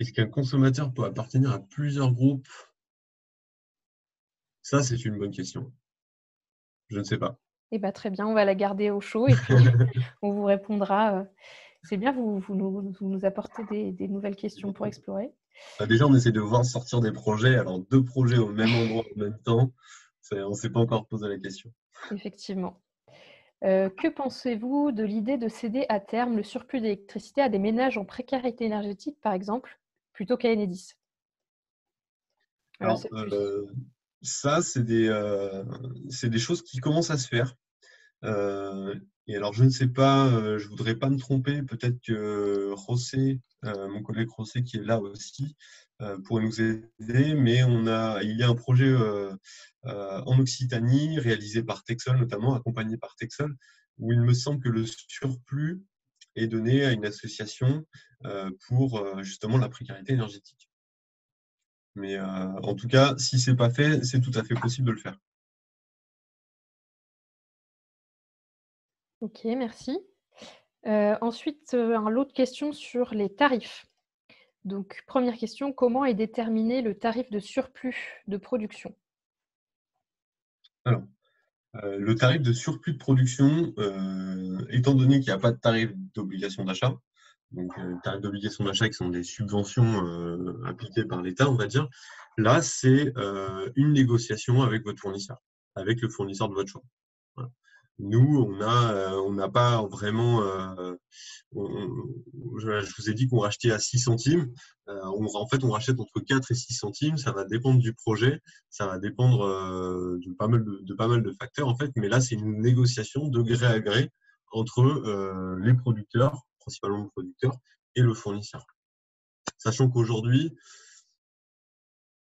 Est-ce qu'un consommateur peut appartenir à plusieurs groupes? Ça, c'est une bonne question. Je ne sais pas. Eh bien, très bien, on va la garder au chaud et puis on vous répondra. C'est bien, vous nous apportez des nouvelles questions pour explorer. Déjà, on essaie de voir sortir des projets. Alors, 2 projets au même endroit en même temps, on ne s'est pas encore posé la question. Effectivement. Que pensez-vous de l'idée de céder à terme le surplus d'électricité à des ménages en précarité énergétique, par exemple, plutôt qu'à Enedis? Alors, ça, c'est des choses qui commencent à se faire. Et alors, je ne sais pas, je ne voudrais pas me tromper, peut-être que José, mon collègue José qui est là aussi, pourrait nous aider, mais il y a un projet en Occitanie, réalisé par Texol notamment, accompagné par Texol, où il me semble que le surplus est donné à une association pour justement la précarité énergétique. Mais en tout cas, si ce n'est pas fait, c'est tout à fait possible de le faire. Ok, merci. Ensuite, l'autre question sur les tarifs. Donc, première question, comment est déterminé le tarif de surplus de production? Alors, le tarif de surplus de production, étant donné qu'il n'y a pas de tarif d'obligation d'achat, donc tarif d'obligation d'achat qui sont des subventions appliquées par l'État, on va dire, là, c'est une négociation avec votre fournisseur, avec le fournisseur de votre choix. Voilà. Nous, on n'a pas vraiment. Je vous ai dit qu'on rachetait à 6 centimes. En fait, on rachète entre 4 et 6 centimes. Ça va dépendre du projet. Ça va dépendre de pas mal de facteurs, en fait. Mais là, c'est une négociation de gré à gré entre les producteurs, principalement le producteur, et le fournisseur. Sachant qu'aujourd'hui,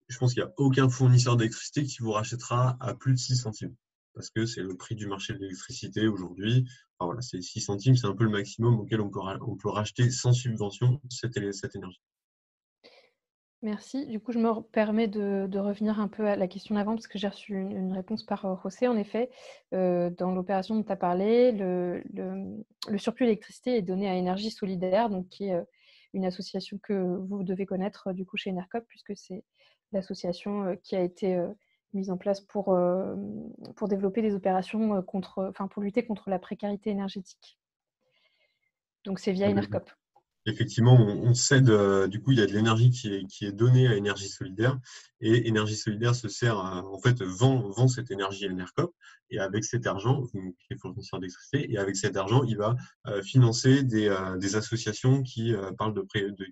je pense qu'il n'y a aucun fournisseur d'électricité qui vous rachètera à plus de 6 centimes. Parce que c'est le prix du marché de l'électricité aujourd'hui. Enfin, voilà, c'est 6 centimes, c'est un peu le maximum auquel on peut racheter sans subvention cette énergie. Merci. Du coup, je me permets de revenir un peu à la question d'avant parce que j'ai reçu une réponse par José. En effet, dans l'opération dont tu as parlé, le surplus d'électricité est donné à Énergie Solidaire, donc qui est une association que vous devez connaître du coup chez Enercop, puisque c'est l'association qui a été mise en place pour développer des opérations pour lutter contre la précarité énergétique. Donc c'est via Enercop. Effectivement, on cède, du coup, il y a de l'énergie qui est donnée à Énergie Solidaire et Énergie Solidaire se sert, en fait, vend cette énergie à Enercop et avec cet argent, les fournisseurs d'électricité, et avec cet argent, il va financer des associations qui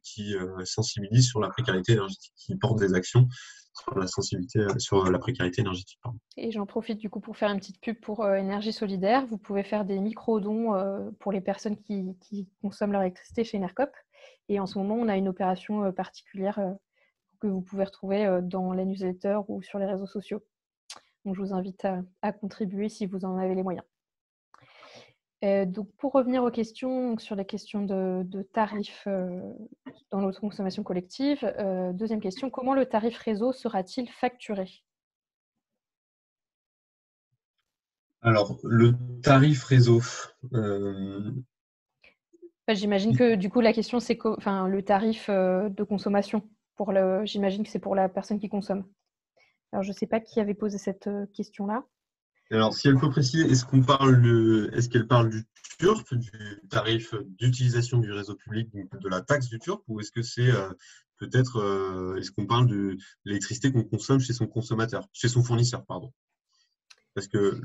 qui sensibilisent sur la précarité énergétique, qui portent des actions sur la précarité énergétique. Pardon. Et j'en profite du coup pour faire une petite pub pour Énergie Solidaire. Vous pouvez faire des micro-dons pour les personnes qui consomment leur électricité chez Enercop. Et en ce moment, on a une opération particulière que vous pouvez retrouver dans la newsletter ou sur les réseaux sociaux. Donc, je vous invite à contribuer si vous en avez les moyens. Donc, pour revenir aux questions, sur les questions de tarifs dans l'autoconsommation collective, deuxième question, comment le tarif réseau sera-t-il facturé ? Alors, le tarif réseau. J'imagine que du coup, la question, c'est le tarif de consommation. J'imagine que c'est pour la personne qui consomme. Alors, je ne sais pas qui avait posé cette question-là. Alors, si elle peut préciser, est-ce qu'elle parle du TURP, du tarif d'utilisation du réseau public, donc de la taxe du TURP, ou est-ce que c'est est-ce qu'on parle de l'électricité qu'on consomme chez son fournisseur, pardon. Parce que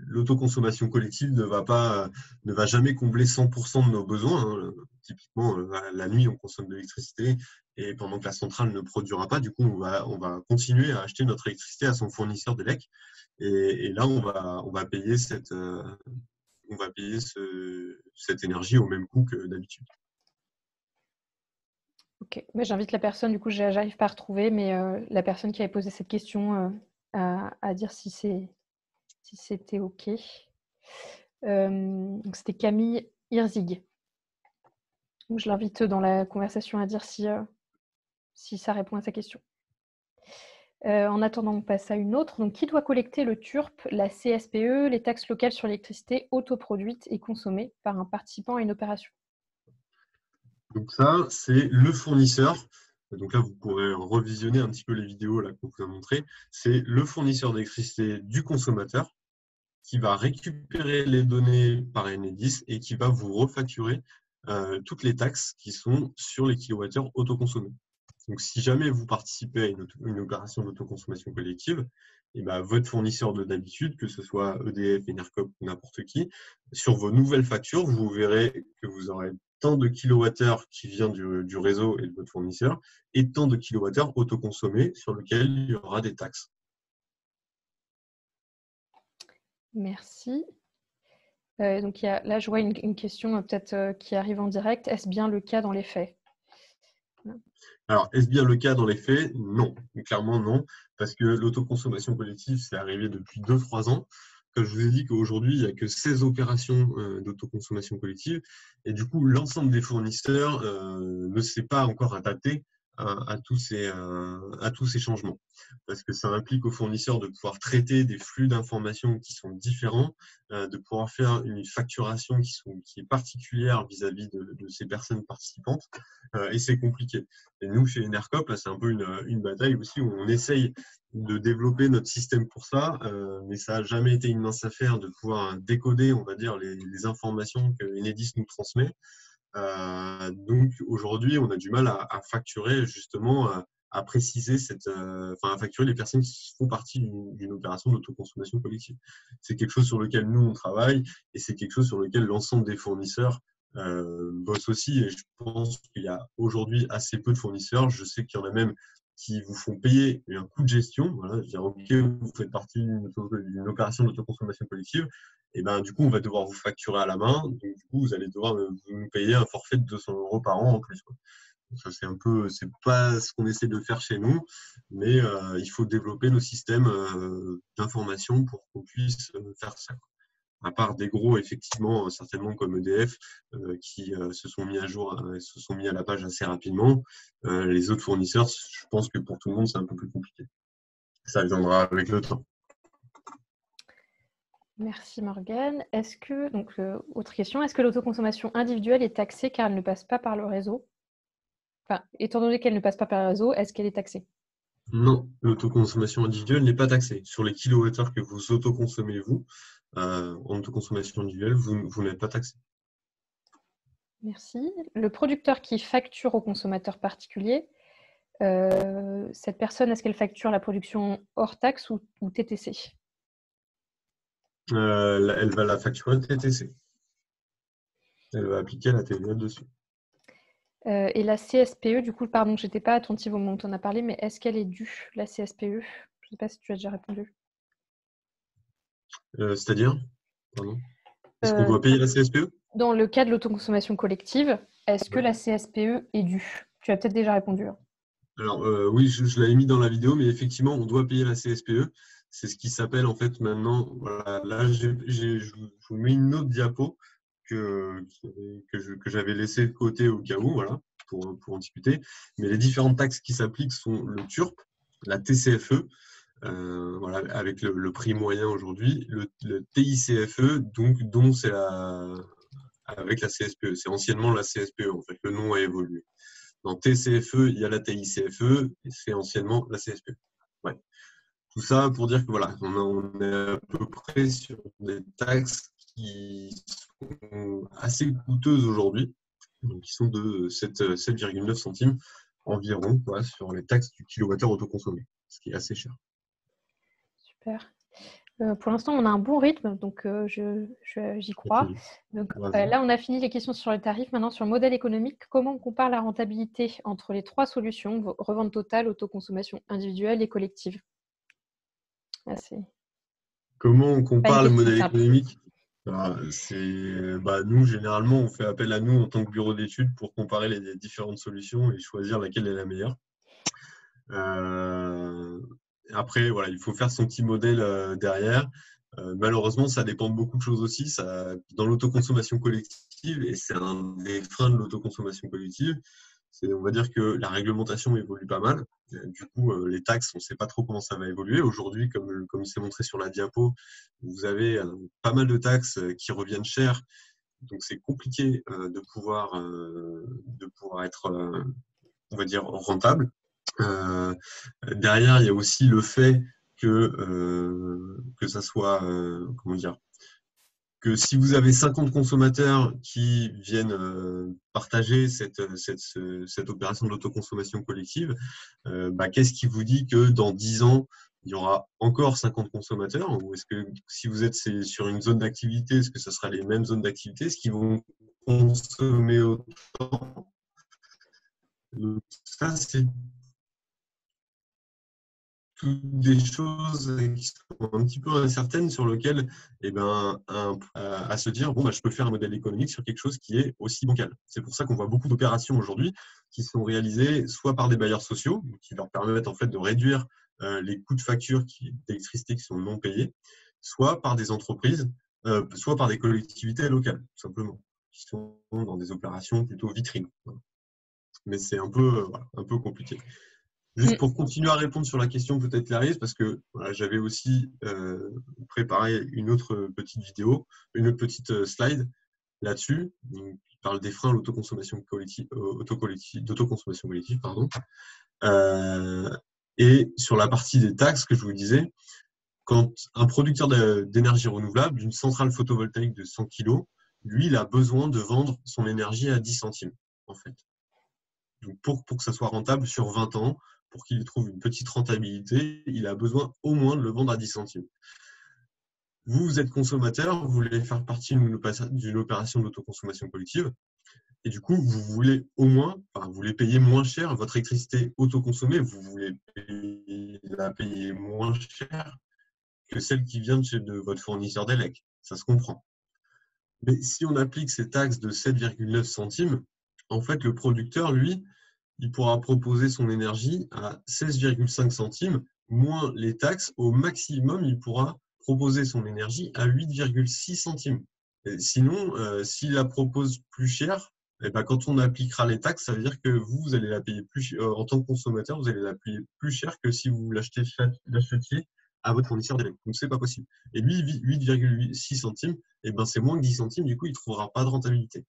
l'autoconsommation collective ne va jamais combler 100% de nos besoins. Hein. Typiquement, la nuit, on consomme de l'électricité et pendant que la centrale ne produira pas, du coup, on va continuer à acheter notre électricité à son fournisseur d'élec. Et là, on va payer cette énergie au même coût que d'habitude. Ok, mais j'invite la personne, du coup, j'arrive pas à retrouver, mais la personne qui avait posé cette question à dire si c'était OK. Donc c'était Camille Hirzig. Donc je l'invite dans la conversation à dire si ça répond à sa question. En attendant, on passe à une autre. Donc, qui doit collecter le TURP, la CSPE, les taxes locales sur l'électricité autoproduite et consommée par un participant à une opération? Donc ça, c'est le fournisseur. Donc là, vous pourrez revisionner un petit peu les vidéos là, qu'on vous a montrées. C'est le fournisseur d'électricité du consommateur qui va récupérer les données par Enedis et qui va vous refacturer toutes les taxes qui sont sur les kilowattheures autoconsommés. Donc, si jamais vous participez à une opération d'autoconsommation collective, et ben, votre fournisseur de d'habitude, que ce soit EDF, Enercop ou n'importe qui, sur vos nouvelles factures, vous verrez que vous aurez tant de kilowattheures qui vient du réseau et de votre fournisseur et tant de kilowattheures autoconsommés sur lesquels il y aura des taxes. Merci. Donc, là, je vois une question peut-être qui arrive en direct. Est-ce bien le cas dans les faits? Alors, est-ce bien le cas dans les faits? Non, clairement non, parce que l'autoconsommation collective, c'est arrivé depuis 2-3 ans. Comme je vous ai dit qu'aujourd'hui, il n'y a que 16 opérations d'autoconsommation collective, et du coup, l'ensemble des fournisseurs ne s'est pas encore adapté à tous ces changements. Parce que ça implique aux fournisseurs de pouvoir traiter des flux d'informations qui sont différents, de pouvoir faire une facturation qui est particulière vis-à-vis de ces personnes participantes, et c'est compliqué. Et nous, chez Enercop, c'est un peu une bataille aussi où on essaye de développer notre système pour ça, mais ça n'a jamais été une mince affaire de pouvoir décoder, on va dire, les informations que Enedis nous transmet. Donc aujourd'hui, on a du mal à facturer justement, à préciser à facturer les personnes qui font partie d'une opération d'autoconsommation collective. C'est quelque chose sur lequel nous on travaille et c'est quelque chose sur lequel l'ensemble des fournisseurs bossent aussi. Et je pense qu'il y a aujourd'hui assez peu de fournisseurs. Je sais qu'il y en a même qui vous font payer un coût de gestion. Voilà, dire, ok, vous faites partie d'une opération d'autoconsommation collective. Et ben, du coup, on va devoir vous facturer à la main. Donc, du coup, vous allez devoir nous payer un forfait de 200 € par an en plus, quoi. Donc, ça, c'est pas ce qu'on essaie de faire chez nous, mais il faut développer nos systèmes d'information pour qu'on puisse faire ça, quoi. À part des gros, effectivement, certainement comme EDF, qui se sont mis à jour, se sont mis à la page assez rapidement. Les autres fournisseurs, je pense que pour tout le monde, c'est un peu plus compliqué. Ça viendra avec le temps. Merci Morgane. Autre question, est-ce que l'autoconsommation individuelle est taxée car elle ne passe pas par le réseau? Enfin, étant donné qu'elle ne passe pas par le réseau, est-ce qu'elle est taxée? Non, l'autoconsommation individuelle n'est pas taxée. Sur les kilowattheures que vous autoconsommez, vous, en autoconsommation individuelle, vous n'êtes pas taxé. Merci. Le producteur qui facture au consommateur particulier, cette personne, est-ce qu'elle facture la production hors taxe ou TTC? Elle va la facturer TTC. Elle va appliquer la TVA dessus. Et la CSPE, du coup, pardon, je n'étais pas attentive au moment où tu en as parlé, mais est-ce qu'elle est due, la CSPE? Je ne sais pas si tu as déjà répondu. C'est-à-dire? Pardon. Est-ce qu'on doit payer la CSPE? Dans le cas de l'autoconsommation collective, est-ce que la CSPE est due? Tu as peut-être déjà répondu. Alors oui, je l'avais mis dans la vidéo, mais effectivement, on doit payer la CSPE. C'est ce qui s'appelle en fait maintenant. Voilà, là, je vous mets une autre diapo que j'avais laissé de côté au cas où, voilà, pour en discuter. Mais les différentes taxes qui s'appliquent sont le TURP, la TCFE, voilà, avec le prix moyen aujourd'hui, le TICFE, donc dont c'est avec la CSPE. C'est anciennement la CSPE, en fait. Le nom a évolué. Dans TCFE, il y a la TICFE, et c'est anciennement la CSPE. Ouais. Tout ça pour dire que voilà, on est à peu près sur des taxes qui sont assez coûteuses aujourd'hui, qui sont de 7,9 centimes environ, quoi, sur les taxes du kilowattheure autoconsommé, ce qui est assez cher. Super. Pour l'instant, on a un bon rythme, donc j'y crois. Donc, là, on a fini les questions sur le tarif. Maintenant, sur le modèle économique, comment on compare la rentabilité entre les trois solutions, revente totale, autoconsommation individuelle et collective? Comment on compare le modèle économique? Nous, généralement, on fait appel à nous en tant que bureau d'études pour comparer les différentes solutions et choisir laquelle est la meilleure. Après, voilà, il faut faire son petit modèle derrière. Malheureusement, ça dépend de beaucoup de choses aussi. Dans l'autoconsommation collective, et c'est un des freins de l'autoconsommation collective, on va dire que la réglementation évolue pas mal. Du coup, les taxes, on ne sait pas trop comment ça va évoluer. Aujourd'hui, comme c'est montré sur la diapo, vous avez pas mal de taxes qui reviennent cher. Donc, c'est compliqué de pouvoir être, on va dire, rentable. Derrière, il y a aussi le fait que ça soit, comment dire, que si vous avez 50 consommateurs qui viennent partager cette opération de l'autoconsommation collective, qu'est-ce qui vous dit que dans 10 ans, il y aura encore 50 consommateurs? Ou est-ce que si vous êtes sur une zone d'activité, est-ce que ce sera les mêmes zones d'activité? Est-ce qu'ils vont consommer autant? Donc, ça, c'est toutes des choses qui sont un petit peu incertaines sur lesquelles, à se dire, je peux faire un modèle économique sur quelque chose qui est aussi bancal. C'est pour ça qu'on voit beaucoup d'opérations aujourd'hui qui sont réalisées soit par des bailleurs sociaux, qui leur permettent en fait de réduire les coûts de facture d'électricité qui sont non payés, soit par des entreprises, soit par des collectivités locales, tout simplement, qui sont dans des opérations plutôt vitrines. mais c'est voilà, un peu compliqué. Juste pour continuer à répondre sur la question peut-être Clarisse, parce que voilà, j'avais aussi préparé une autre petite vidéo, une autre petite slide là-dessus. Il parle des freins à d'autoconsommation collective, pardon. Et sur la partie des taxes que je vous disais, quand un producteur d'énergie renouvelable, d'une centrale photovoltaïque de 100 kg, lui, il a besoin de vendre son énergie à 10 centimes, en fait. Donc pour que ça soit rentable sur 20 ans, pour qu'il trouve une petite rentabilité, il a besoin au moins de le vendre à 10 centimes. Vous êtes consommateur, vous voulez faire partie d'une opération d'autoconsommation collective, et du coup, vous voulez vous voulez payer moins cher votre électricité autoconsommée, vous voulez la payer moins cher que celle qui vient de votre fournisseur d'élec. Ça se comprend. Mais si on applique ces taxes de 7,9 centimes, en fait, le producteur, lui, il pourra proposer son énergie à 16,5 centimes, moins les taxes. Au maximum, il pourra proposer son énergie à 8,6 centimes. Et sinon, s'il la propose plus cher, eh ben, quand on appliquera les taxes, ça veut dire que vous allez la payer en tant que consommateur, vous allez la payer plus cher que si vous l'achetiez à votre fournisseur d'élec. Donc, c'est pas possible. Et lui, 8,6 centimes, eh ben, c'est moins que 10 centimes, du coup, il ne trouvera pas de rentabilité.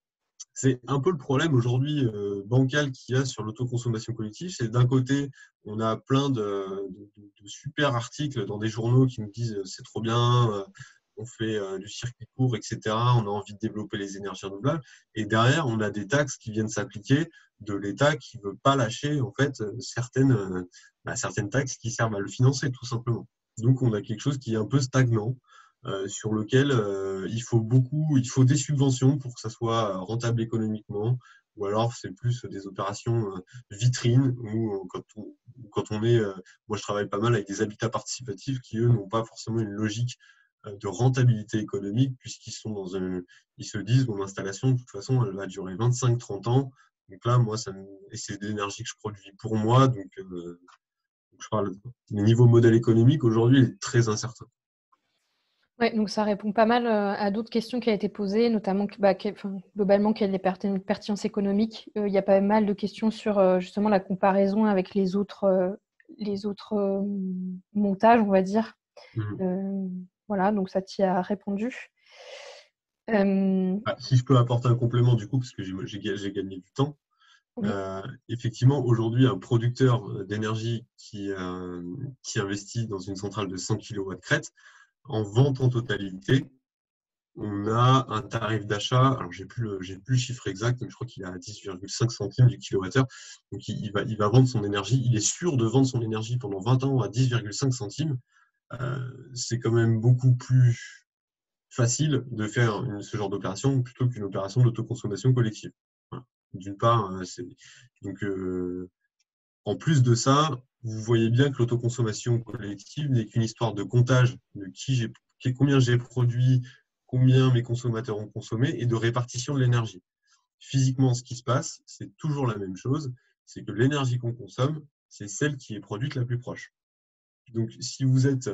C'est un peu le problème aujourd'hui bancal qu'il y a sur l'autoconsommation collective. C'est d'un côté, on a plein de super articles dans des journaux qui nous disent c'est trop bien, on fait du circuit court, etc. On a envie de développer les énergies renouvelables. Et derrière, on a des taxes qui viennent s'appliquer de l'État qui ne veut pas lâcher en fait certaines taxes qui servent à le financer tout simplement. Donc, on a quelque chose qui est un peu stagnant. Sur lequel il faut des subventions pour que ça soit rentable économiquement, ou alors c'est plus des opérations vitrines, où quand on est, moi je travaille pas mal avec des habitats participatifs qui eux n'ont pas forcément une logique de rentabilité économique, puisqu'ils sont ils se disent mon installation de toute façon elle va durer 25-30 ans, donc là moi et c'est de l'énergie que je produis pour moi, donc je parle, le niveau modèle économique aujourd'hui est très incertain. Ouais, donc ça répond pas mal à d'autres questions qui ont été posées, notamment globalement quelle est la pertinence économique. Il y a pas mal de questions sur justement la comparaison avec les autres montages, on va dire. Voilà, donc ça t'y a répondu. Si je peux apporter un complément du coup, parce que j'ai gagné du temps. Oui. Effectivement, aujourd'hui, un producteur d'énergie qui investit dans une centrale de 100 kW crête, en vente en totalité, on a un tarif d'achat, alors j'ai plus le chiffre exact, mais je crois qu'il est à 10,5 centimes du kilowattheure. Donc il va vendre son énergie, il est sûr de vendre son énergie pendant 20 ans à 10,5 centimes. C'est quand même beaucoup plus facile de faire ce genre d'opération plutôt qu'une opération d'autoconsommation collective. Voilà. D'une part, donc en plus de ça, vous voyez bien que l'autoconsommation collective n'est qu'une histoire de comptage de combien j'ai produit, combien mes consommateurs ont consommé et de répartition de l'énergie. Physiquement, ce qui se passe, c'est toujours la même chose, c'est que l'énergie qu'on consomme, c'est celle qui est produite la plus proche. Donc, si vous êtes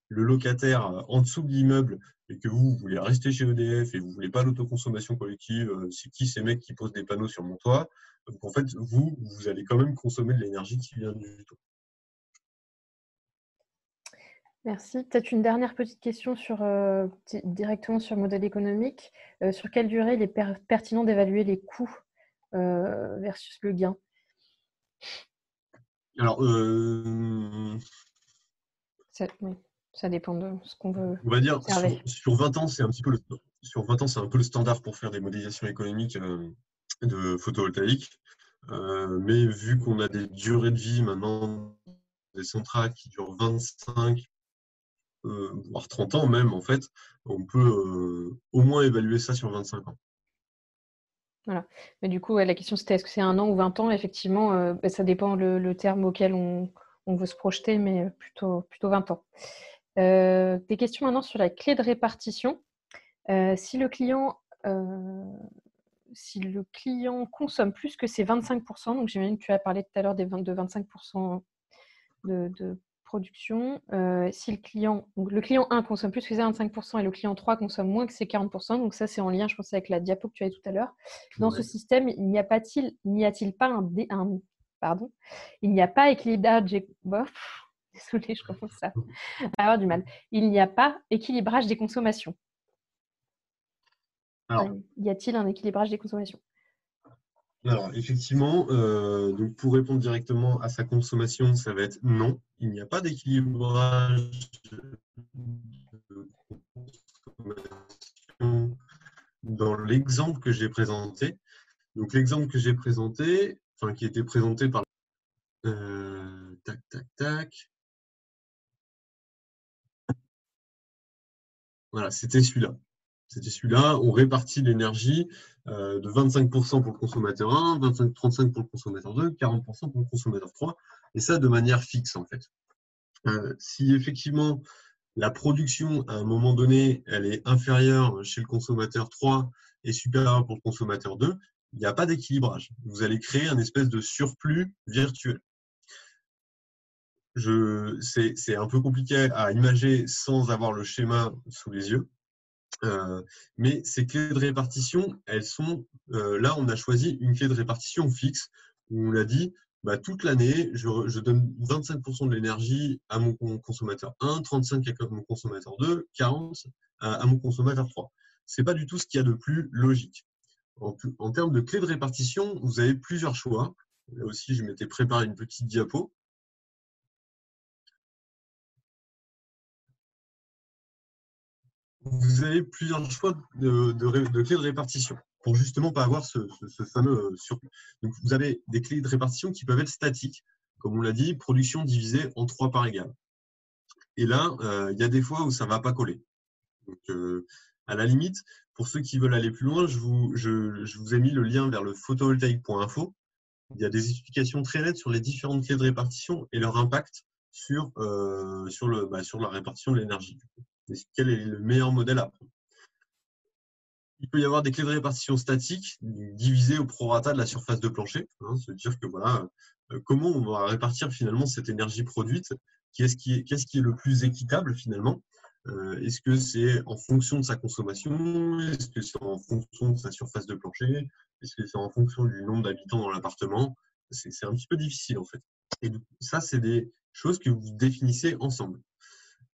le locataire en dessous de l'immeuble et que vous voulez rester chez EDF et vous ne voulez pas l'autoconsommation collective, c'est qui ces mecs qui posent des panneaux sur mon toit? Donc, en fait, vous allez quand même consommer de l'énergie qui vient du toit. Merci. Peut-être une dernière petite question directement sur le modèle économique. Sur quelle durée il est pertinent d'évaluer les coûts versus le gain? Alors, ça dépend de ce qu'on veut on va dire observer. sur 20 ans, c'est un petit peu le standard pour faire des modélisations économiques de photovoltaïque. Mais vu qu'on a des durées de vie maintenant, des centrales qui durent 25, voire 30 ans même, en fait, on peut au moins évaluer ça sur 25 ans. Voilà. Mais du coup, la question c'était est-ce que c'est 1 an ou 20 ans? Effectivement, ça dépend le terme auquel on veut se projeter, mais plutôt 20 ans. Des questions maintenant sur la clé de répartition. Si le client consomme plus que ses 25%, donc j'imagine que tu as parlé tout à l'heure de 25% de production, si le client 1 consomme plus que 25% et le client 3 consomme moins que ces 40%, donc ça c'est en lien, je pense, avec la diapo que tu avais tout à l'heure. Dans ce système, il n'y a-t-il pas il n'y a pas équilibrage désolée, je commence à avoir du mal. Il n'y a pas équilibrage des consommations. Alors, y a-t-il un équilibrage des consommations? Alors, effectivement, donc pour répondre directement à sa consommation, ça va être non. Il n'y a pas d'équilibrage de consommation dans l'exemple que j'ai présenté. Donc, l'exemple que j'ai présenté, enfin, qui était présenté par... tac, tac, tac. Voilà, c'était celui-là. C'était celui-là. On répartit l'énergie de 25% pour le consommateur 1, 35% pour le consommateur 2, 40% pour le consommateur 3. Et ça de manière fixe, en fait. Si effectivement la production, à un moment donné, elle est inférieure chez le consommateur 3 et supérieure pour le consommateur 2, il n'y a pas d'équilibrage. Vous allez créer un espèce de surplus virtuel. C'est un peu compliqué à imaginer sans avoir le schéma sous les yeux. Mais ces clés de répartition, elles sont là, on a choisi une clé de répartition fixe où on a dit toute l'année, je donne 25% de l'énergie à mon consommateur 1, 35% à mon consommateur 2, 40% à mon consommateur 3. Ce n'est pas du tout ce qu'il y a de plus logique. En termes de clé de répartition, vous avez plusieurs choix. Là aussi, je m'étais préparé une petite diapo. Vous avez plusieurs choix de clés de répartition pour justement pas avoir ce fameux surplus. Donc, vous avez des clés de répartition qui peuvent être statiques. Comme on l'a dit, production divisée en 3 parts égales. Et là, il y a des fois où ça ne va pas coller. Donc, à la limite, pour ceux qui veulent aller plus loin, je vous ai mis le lien vers le photovoltaïque.info. Il y a des explications très nettes sur les différentes clés de répartition et leur impact sur la répartition de l'énergie. Quel est le meilleur modèle à prendre? Il peut y avoir des clés de répartition statiques divisées au prorata de la surface de plancher. Se dire que voilà, comment on va répartir finalement cette énergie produite? Qu'est-ce qui est le plus équitable finalement? Est-ce que c'est en fonction de sa consommation? Est-ce que c'est en fonction de sa surface de plancher? Est-ce que c'est en fonction du nombre d'habitants dans l'appartement? C'est un petit peu difficile en fait. Et ça, c'est des choses que vous définissez ensemble.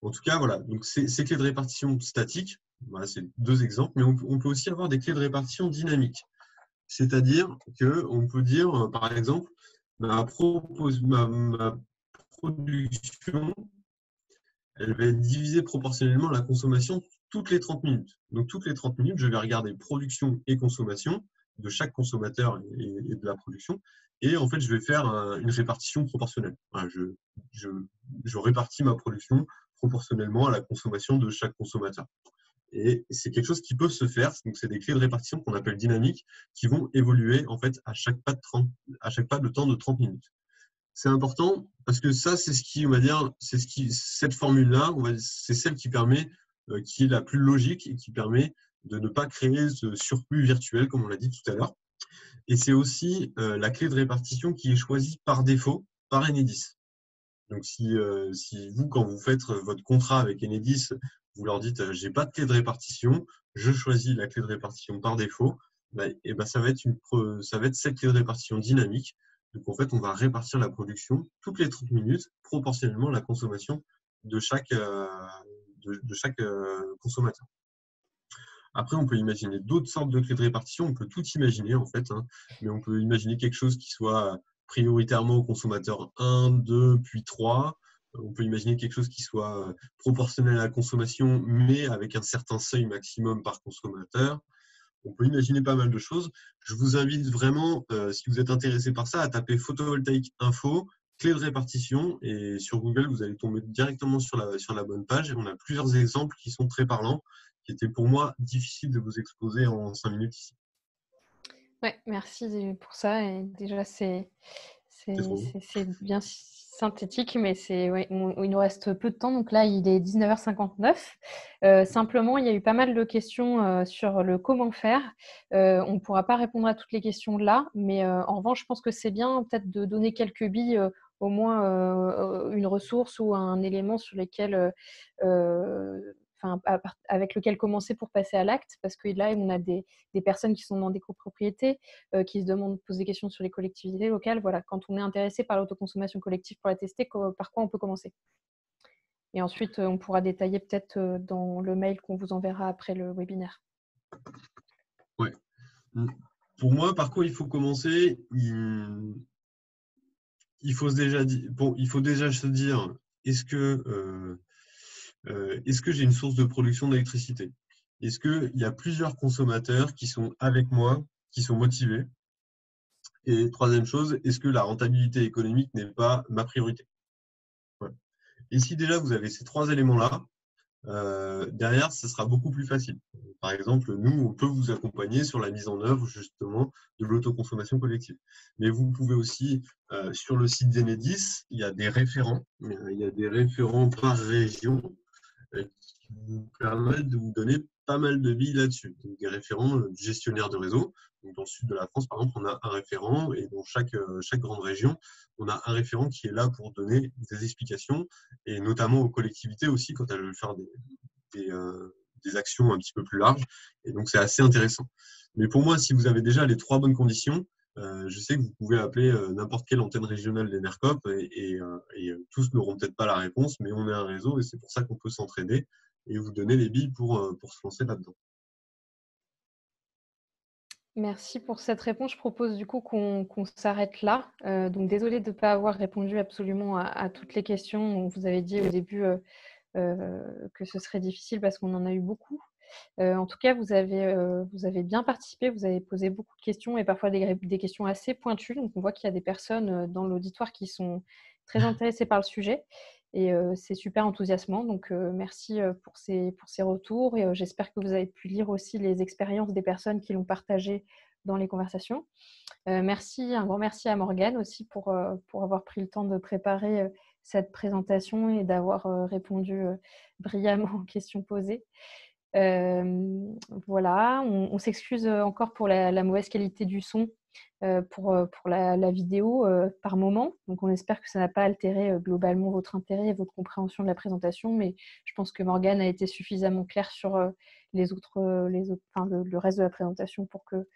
En tout cas, voilà. Donc, ces clés de répartition statiques, voilà, c'est 2 exemples, mais on peut aussi avoir des clés de répartition dynamiques. C'est-à-dire qu'on peut dire, par exemple, ma production, elle va être divisée proportionnellement à la consommation toutes les 30 minutes. Donc, toutes les 30 minutes, je vais regarder production et consommation de chaque consommateur et de la production. Et en fait, je vais faire une répartition proportionnelle. Voilà, je répartis ma production proportionnellement à la consommation de chaque consommateur. Et c'est quelque chose qui peut se faire. Donc, c'est des clés de répartition qu'on appelle dynamiques qui vont évoluer en fait à chaque pas de temps de 30 minutes. C'est important parce que ça, c'est ce qui, on va dire, cette formule-là, c'est celle qui permet, qui est la plus logique et qui permet de ne pas créer ce surplus virtuel, comme on l'a dit tout à l'heure. Et c'est aussi la clé de répartition qui est choisie par défaut par Enedis. Donc, si vous, quand vous faites votre contrat avec Enedis, vous leur dites j'ai pas de clé de répartition, je choisis la clé de répartition par défaut, ça va être cette clé de répartition dynamique. Donc, en fait, on va répartir la production toutes les 30 minutes proportionnellement à la consommation de chaque consommateur. Après, on peut imaginer d'autres sortes de clés de répartition. On peut tout imaginer, en fait, mais on peut imaginer quelque chose qui soit prioritairement au consommateur 1, 2, puis 3. On peut imaginer quelque chose qui soit proportionnel à la consommation, mais avec un certain seuil maximum par consommateur. On peut imaginer pas mal de choses. Je vous invite vraiment, si vous êtes intéressé par ça, à taper photovoltaïque info, clé de répartition, et sur Google, vous allez tomber directement sur la bonne page. Et on a plusieurs exemples qui sont très parlants, qui étaient pour moi difficiles de vous exposer en 5 minutes ici. Ouais, merci pour ça. Et déjà, c'est bien synthétique, mais il nous reste peu de temps. Donc là, il est 19h59. Simplement, il y a eu pas mal de questions sur le comment faire. On ne pourra pas répondre à toutes les questions là, mais en revanche, je pense que c'est bien peut-être de donner quelques billes au moins une ressource ou un élément sur lequel avec lequel commencer pour passer à l'acte, parce que là, on a des personnes qui sont dans des copropriétés, qui se demandent, posent des questions sur les collectivités locales. Voilà, quand on est intéressé par l'autoconsommation collective pour la tester, par quoi on peut commencer? Et ensuite, on pourra détailler peut-être dans le mail qu'on vous enverra après le webinaire. Ouais. Pour moi, par quoi il faut commencer? Il faut déjà se dire, est-ce que j'ai une source de production d'électricité? Est-ce qu'il y a plusieurs consommateurs qui sont avec moi, qui sont motivés? Et troisième chose, est-ce que la rentabilité économique n'est pas ma priorité? Voilà. Et si déjà vous avez ces trois éléments-là, derrière, ce sera beaucoup plus facile. Par exemple, nous, on peut vous accompagner sur la mise en œuvre justement de l'autoconsommation collective. Mais vous pouvez aussi, sur le site d'Enedis, il y a des référents. Il y a des référents par région qui vous permettent de vous donner pas mal de billes là-dessus. Donc, des référents du gestionnaire de réseau. Donc, dans le sud de la France, par exemple, on a un référent et dans chaque grande région, on a un référent qui est là pour donner des explications et notamment aux collectivités aussi quand elles veulent faire des actions un petit peu plus larges. Et donc, c'est assez intéressant. Mais pour moi, si vous avez déjà les trois bonnes conditions, je sais que vous pouvez appeler n'importe quelle antenne régionale d'Enercop et tous n'auront peut-être pas la réponse, mais on est un réseau et c'est pour ça qu'on peut s'entraider et vous donner les billes pour se lancer là-dedans. Merci pour cette réponse. Je propose du coup qu'on s'arrête là. Donc, désolée de ne pas avoir répondu absolument à toutes les questions. On vous avait dit au début que ce serait difficile parce qu'on en a eu beaucoup. En tout cas, vous avez bien participé, vous avez posé beaucoup de questions et parfois des questions assez pointues. Donc, on voit qu'il y a des personnes dans l'auditoire qui sont très intéressées par le sujet et c'est super enthousiasmant. Donc, merci pour ces retours et j'espère que vous avez pu lire aussi les expériences des personnes qui l'ont partagé dans les conversations. Un grand merci à Morgane aussi pour avoir pris le temps de préparer cette présentation et d'avoir répondu brillamment aux questions posées. Voilà, on s'excuse encore pour la mauvaise qualité du son pour la vidéo par moment. Donc, on espère que ça n'a pas altéré globalement votre intérêt et votre compréhension de la présentation, mais je pense que Morgane a été suffisamment claire sur le reste de la présentation pour que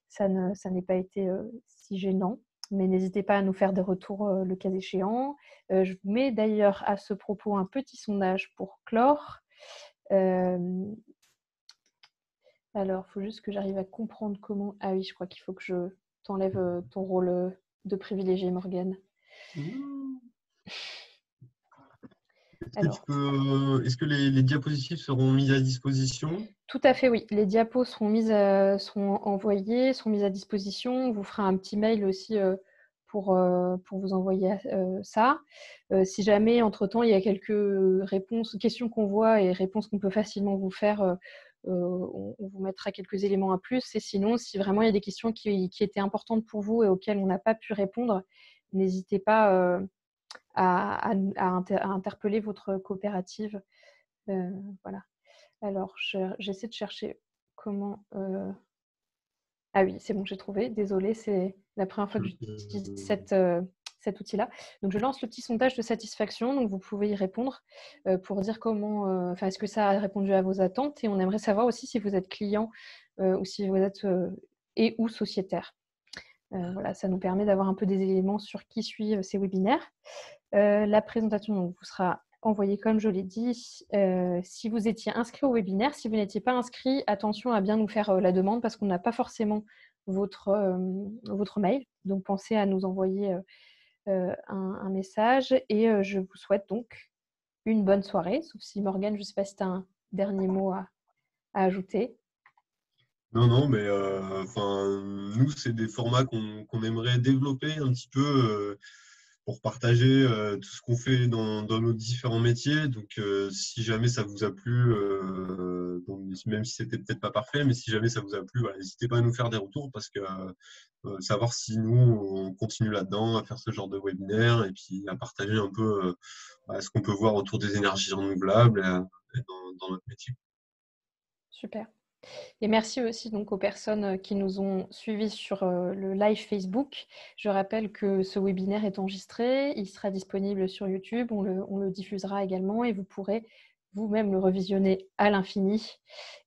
ça n'ait pas été si gênant. Mais n'hésitez pas à nous faire des retours le cas échéant. Je vous mets d'ailleurs à ce propos un petit sondage pour clore. Alors, il faut juste que j'arrive à comprendre comment... Ah oui, je crois qu'il faut que je t'enlève ton rôle de privilégié, Morgane. Est-ce que les diapositives seront mises à disposition? Tout à fait, oui. Les diapos seront envoyées, seront mises à disposition. On vous fera un petit mail aussi pour vous envoyer ça. Si jamais, entre-temps, il y a quelques questions qu'on voit et réponses qu'on peut facilement vous faire, on vous mettra quelques éléments en plus. Et sinon, si vraiment il y a des questions qui étaient importantes pour vous et auxquelles on n'a pas pu répondre, n'hésitez pas à interpeller votre coopérative. Voilà. Alors, j'essaie de chercher comment... Ah oui, c'est bon, j'ai trouvé. Désolée, c'est la première fois que j'utilise cet outil-là. Donc, je lance le petit sondage de satisfaction. Donc, vous pouvez y répondre pour dire comment... est-ce que ça a répondu à vos attentes? Et on aimerait savoir aussi si vous êtes client ou si vous êtes ou sociétaire. Voilà, ça nous permet d'avoir un peu des éléments sur qui suit ces webinaires. La présentation donc, vous sera envoyée, comme je l'ai dit. Si vous étiez inscrit au webinaire, si vous n'étiez pas inscrit, attention à bien nous faire la demande parce qu'on n'a pas forcément votre mail. Donc, pensez à nous envoyer un message. Et je vous souhaite donc une bonne soirée. Sauf si, Morgane, je ne sais pas si tu as un dernier mot à ajouter. Non, mais nous, c'est des formats qu'on aimerait développer un petit peu pour partager tout ce qu'on fait dans nos différents métiers. Donc, si jamais ça vous a plu, même si c'était peut-être pas parfait, mais si jamais ça vous a plu, voilà, n'hésitez pas à nous faire des retours parce que savoir si nous, on continue là-dedans à faire ce genre de webinaire et puis à partager un peu ce qu'on peut voir autour des énergies renouvelables et dans notre métier. Super. Et merci aussi donc aux personnes qui nous ont suivis sur le live Facebook. Je rappelle que ce webinaire est enregistré, il sera disponible sur YouTube, on le diffusera également et vous pourrez vous-même le revisionner à l'infini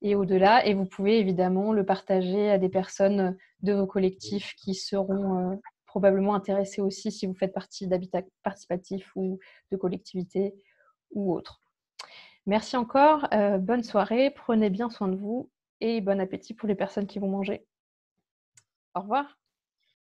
et au-delà. Et vous pouvez évidemment le partager à des personnes de vos collectifs qui seront probablement intéressées aussi si vous faites partie d'Habitat Participatif ou de collectivités ou autres. Merci encore, bonne soirée, prenez bien soin de vous et bon appétit pour les personnes qui vont manger. Au revoir.